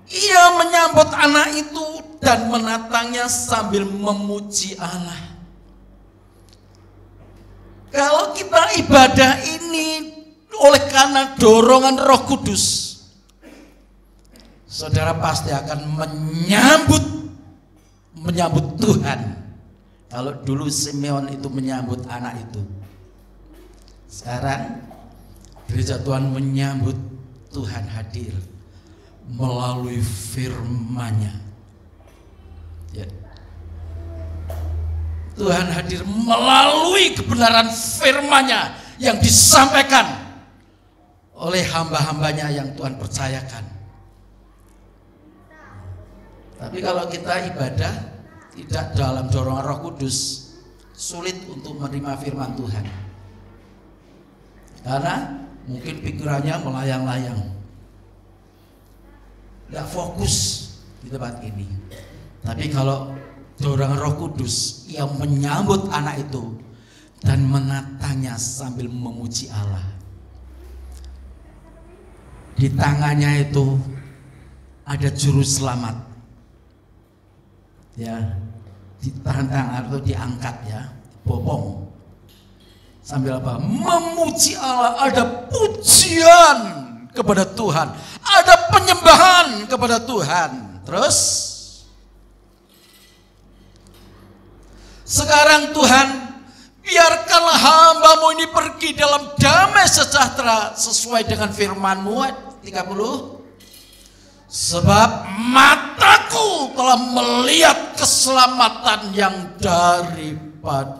ia menyambut anak itu dan menatangnya sambil memuji Allah. Kalau kita ibadah ini oleh karena dorongan Roh Kudus, saudara pasti akan menyambut Tuhan. Kalau dulu Simeon itu menyambut anak itu, sekarang gereja Tuhan menyambut Tuhan hadir melalui firman-Nya. Ya. Tuhan hadir melalui kebenaran firman-Nya yang disampaikan oleh hamba-hambanya yang Tuhan percayakan. Tapi kalau kita ibadah tidak dalam dorongan Roh Kudus, sulit untuk menerima firman Tuhan. Karena mungkin pikirannya melayang-layang, tidak fokus di tempat ini. Tapi kalau dorongan Roh Kudus yang menyambut anak itu dan menatangnya sambil memuji Allah, di tangannya itu ada juru selamat, ya, ditahan tangan atau diangkat, ya, bopong, sambil apa? Memuji Allah. Ada pujian kepada Tuhan, ada penyembahan kepada Tuhan. Terus sekarang Tuhan, biarkanlah hamba-Mu ini pergi dalam damai sejahtera sesuai dengan firman-Mu. 30, sebab mataku telah melihat keselamatan yang daripadamu.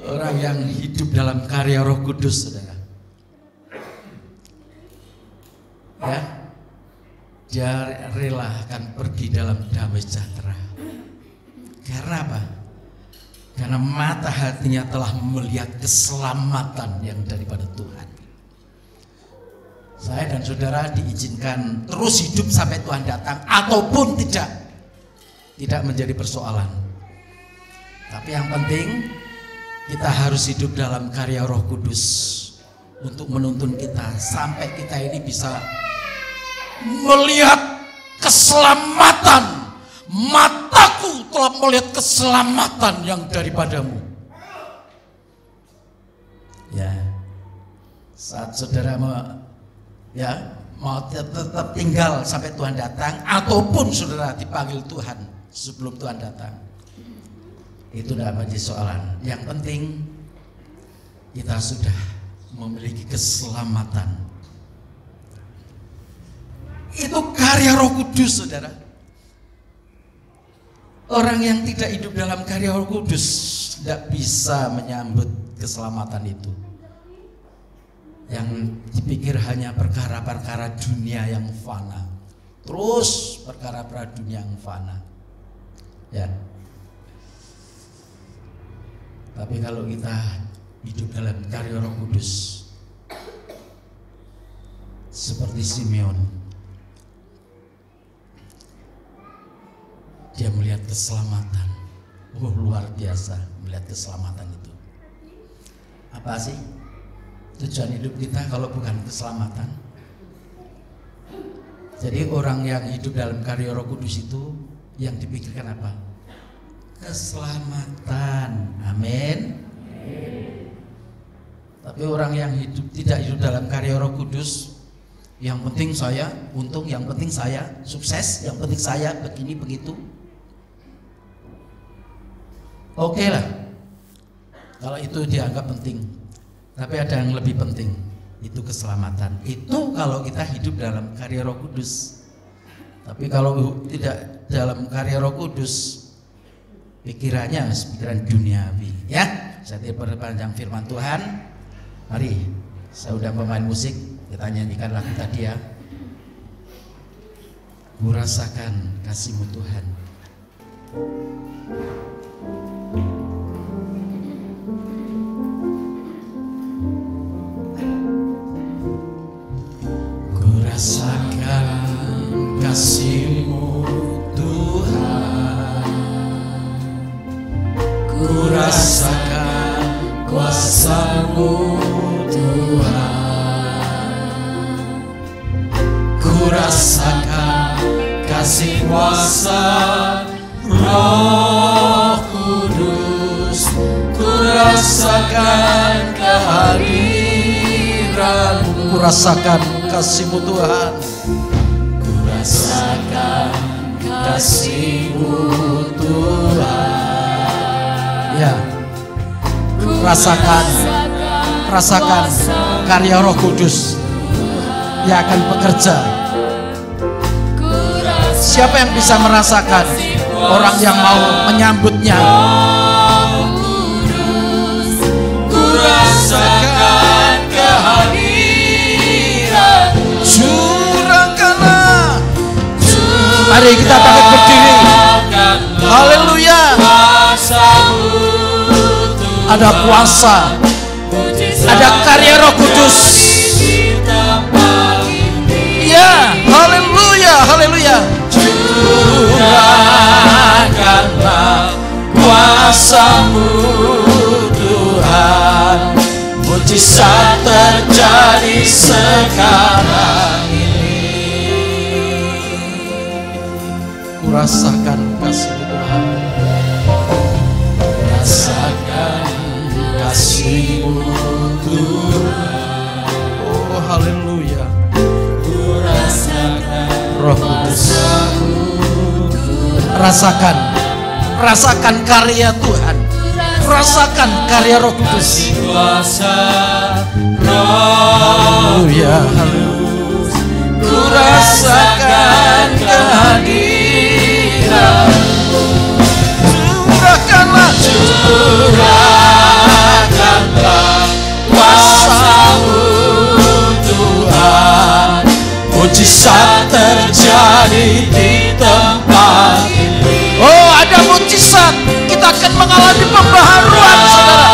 Orang yang hidup dalam karya Roh Kudus, saudara, ya, dia rela akan pergi dalam damai sejahtera. Karena apa? Karena mata hatinya telah melihat keselamatan yang daripada Tuhan. Saya dan saudara diizinkan terus hidup sampai Tuhan datang ataupun tidak menjadi persoalan. Tapi yang penting kita harus hidup dalam karya Roh Kudus untuk menuntun kita sampai kita ini bisa melihat keselamatan. Mataku telah melihat keselamatan yang daripadamu. Ya, saat saudara mau tetap tinggal sampai Tuhan datang, ataupun saudara dipanggil Tuhan sebelum Tuhan datang, itu tidak menjadi soalan. Yang penting kita sudah memiliki keselamatan. Itu karya Roh Kudus, saudara. Orang yang tidak hidup dalam karya Roh Kudus tidak bisa menyambut keselamatan itu. Yang dipikir hanya perkara-perkara dunia yang fana, terus perkara-perkara dunia yang fana, ya. Tapi kalau kita hidup dalam karya Roh Kudus seperti Simeon, dia melihat keselamatan. Luar biasa melihat keselamatan itu. Apa sih tujuan hidup kita kalau bukan keselamatan? Jadi orang yang hidup dalam karya Roh Kudus itu yang dipikirkan apa? Keselamatan. Amin. Tapi orang yang tidak hidup dalam karya Roh Kudus, yang penting saya untung, yang penting saya sukses, yang penting saya begini begitu. Oke lah, kalau itu dianggap penting. Tapi ada yang lebih penting, itu keselamatan. Itu kalau kita hidup dalam karya Roh Kudus. Tapi kalau tidak dalam karya Roh Kudus, pikirannya pikiran duniawi, ya. Saya tidak perpanjang firman Tuhan. Mari, saya udah pemain musik, kita nyanyikan lagu tadi, ya. Ku rasakan kasih-Mu Tuhan. rasakan kasih kuasa Roh Kudus, ku rasakan kehadiran-Mu, ku rasakan kasih-Mu Tuhan, ku rasakan kasih-Mu Tuhan. Ya, rasakan karya Roh Kudus yang akan bekerja. Siapa yang bisa merasakan? Orang yang mau menyambutnya. Ku rasakan kehadiran, curahkanlah. Mari kita bangkit berdiri. Haleluya. Ada kuasa, ada karya Roh Kudus. Ya, haleluya, haleluya. Curahkanlah kuasa-Mu Tuhan, mujizat terjadi sekarang ini. Kurasakan kasih-Mu Tuhan, rasakan kasih-Mu Tuhan. Oh haleluya. Roh Kudus, rasakan karya Tuhan, rasakan karya Roh Kudus. Haleluya, ku rasakan kehadiran-Mu, curahkanlah kuasa-Mu Tuhan, mujizat terjadi di tempat ini. Oh, ada mujizat. Kita akan mengalami pembaharuan, saudara.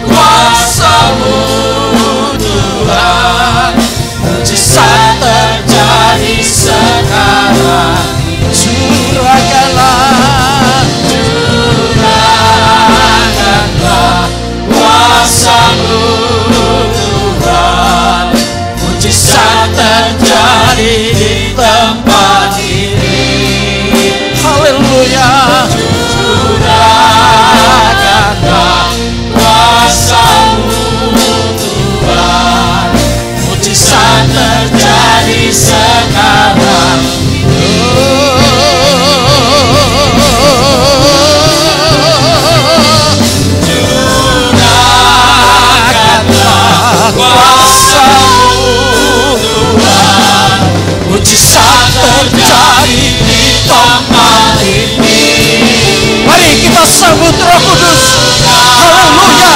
Kuasa-Mu Tuhan, mujizat terjadi sekarang. Curahkanlah kuasa-Mu Tuhan, mujizat terjadi di tempat ini. Haleluya. Curahkanlah kuasa-Mu Tuhan, mujizat terjadi sekarang. Curahkanlah kuasa-Mu Tuhan, mujizat terjadi di tempat ini. Mari kita sambut Roh Kudus. Haleluya,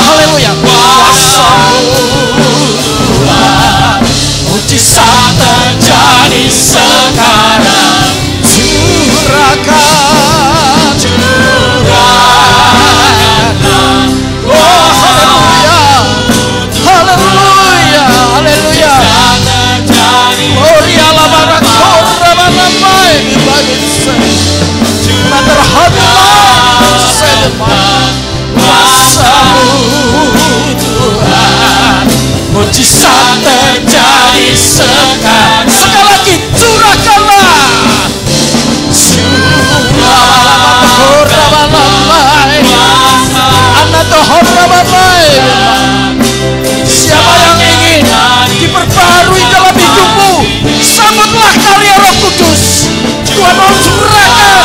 haleluya. Kuasa-Mu Tuhan, mujizat terjadi sekarang. Curahkanlah. Oh haleluya, haleluya, haleluya. Gloria la baraka ramai bagi kuasa-Mu Tuhan, mujizat terjadi sekarang. Sekali lagi, curahkanlah. Siapa yang ingin diperbarui dalam hidupmu, sambutlah karya Roh Kudus. Tuhan mau curahkan.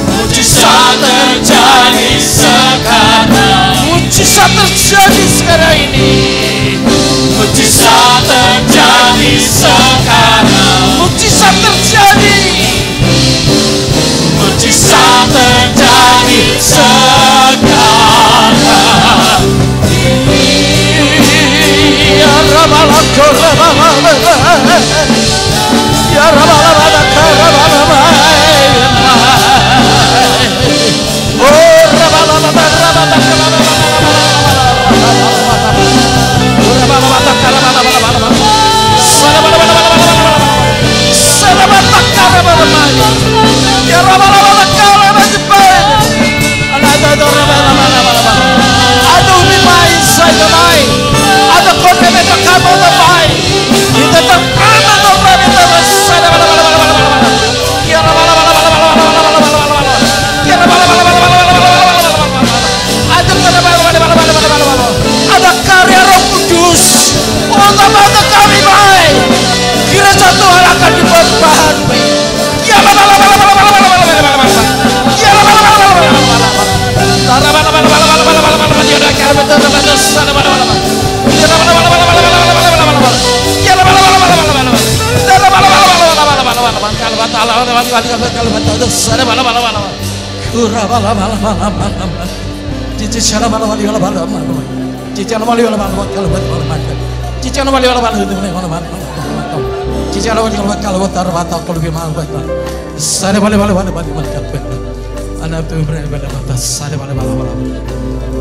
Mujizat terjadi sekarang. Mujizat terjadi sekarang ini. Mujizat terjadi sekarang. Mujizat terjadi. Mujizat terjadi sekarang. Ya Rabbalaka Ya Rabbalaka Oh Rabbalaka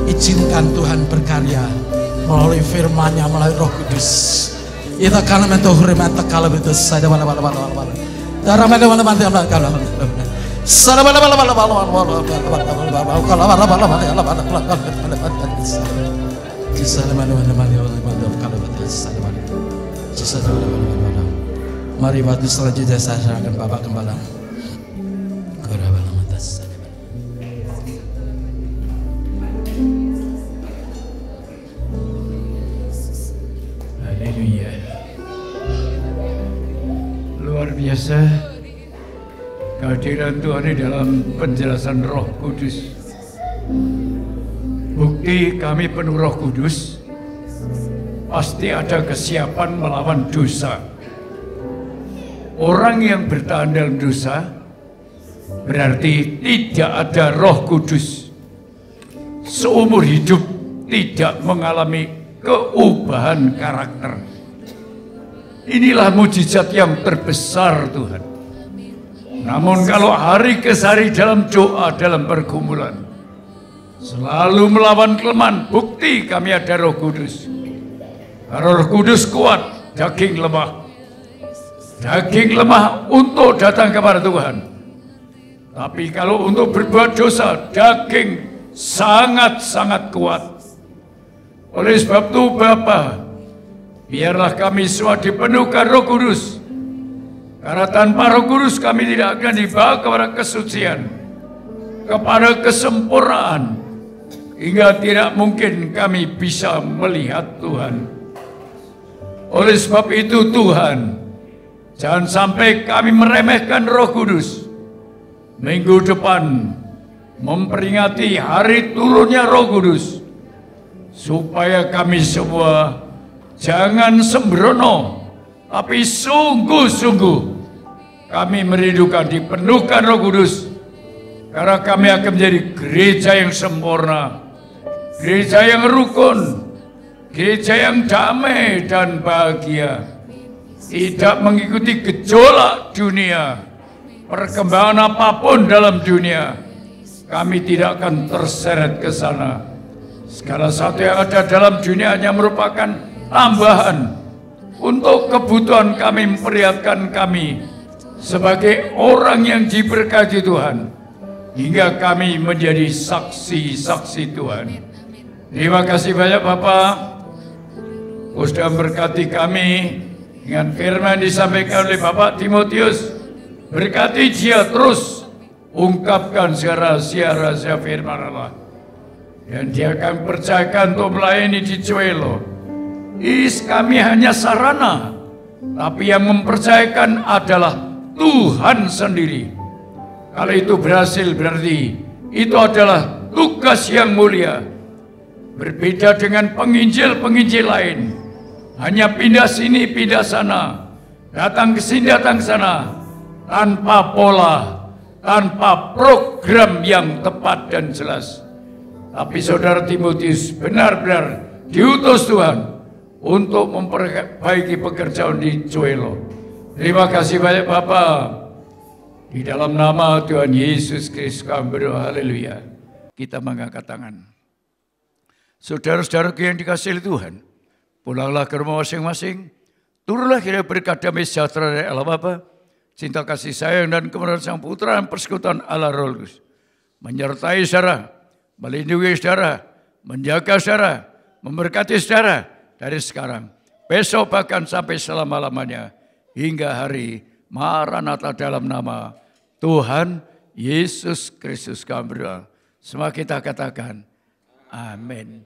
Izinkan Tuhan berkarya melalui firman-Nya, melalui Roh Kudus. Ita kana mento hurmata kala betul sada bala bala bala bala. Darah mana mana mana mana kala. Sada bala bala bala bala bala kala bala bala bala. Sada mana mana mana kala betul sada bala. Sada bala bala. Mari waktu selanjutnya saya serahkan Bapak Gembala. Haleluya. Luar biasa kehadiran Tuhan di dalam penjelasan Roh Kudus. Bukti kami penuh Roh Kudus, pasti ada kesiapan melawan dosa. Orang yang bertahan dalam dosa berarti tidak ada Roh Kudus. Seumur hidup tidak mengalami keubahan karakter. Inilah mujizat yang terbesar Tuhan. Namun kalau hari ke hari dalam doa, dalam pergumulan, selalu melawan kelemahan, bukti kami ada Roh Kudus. Kalau Roh Kudus kuat, daging lemah. Daging lemah untuk datang kepada Tuhan. Tapi kalau untuk berbuat dosa, daging sangat-sangat kuat. Oleh sebab itu Bapa, biarlah kami semua dipenuhkan Roh Kudus. Karena tanpa Roh Kudus kami tidak akan dibawa kepada kesucian, kepada kesempurnaan, hingga tidak mungkin kami bisa melihat Tuhan. Oleh sebab itu Tuhan, jangan sampai kami meremehkan Roh Kudus. Minggu depan memperingati hari turunnya Roh Kudus, supaya kami semua jangan sembrono, tapi sungguh-sungguh kami merindukan dipenuhkan Roh Kudus, karena kami akan menjadi gereja yang sempurna, gereja yang rukun, gereja yang damai dan bahagia, tidak mengikuti gejolak dunia, perkembangan apapun dalam dunia. Kami tidak akan terseret ke sana. Segala sesuatu yang ada dalam dunia hanya merupakan tambahan untuk kebutuhan kami, memperlihatkan kami sebagai orang yang diberkati Tuhan, hingga kami menjadi saksi-saksi Tuhan. Terima kasih banyak Bapak, sudah berkati kami dengan firman disampaikan oleh Bapak Timotius. Berkati dia terus ungkapkan rahasia-rahasia firman Allah, dan dia akan percayakan untuk melayani di Cuelo. Kami hanya sarana, tapi yang mempercayakan adalah Tuhan sendiri. Kalau itu berhasil berarti itu adalah tugas yang mulia. Berbeda dengan penginjil-penginjil lain, hanya pindah sini pindah sana, datang ke sini datang ke sana, tanpa pola, tanpa program yang tepat dan jelas. Tapi saudara Timotius benar-benar diutus Tuhan untuk memperbaiki pekerjaan di Cuelo. Terima kasih banyak Bapak. Di dalam nama Tuhan Yesus Kristus kami berdoa, haleluya. Kita mengangkat tangan. Saudara-saudaraku yang dikasihi Tuhan, pulanglah ke rumah masing-masing. Turunlah kiranya berkat damai sejahtera dari Allah Bapa, cinta kasih sayang dan kemuliaan Sang Putra dan persekutuan Allah Roh Kudus menyertai saudara, melindungi saudara, menjaga saudara, memberkati saudara dari sekarang, besok bahkan sampai selama-lamanya, hingga hari Maranatha dalam nama Tuhan Yesus Kristus kami berdoa. Semua kita katakan amin.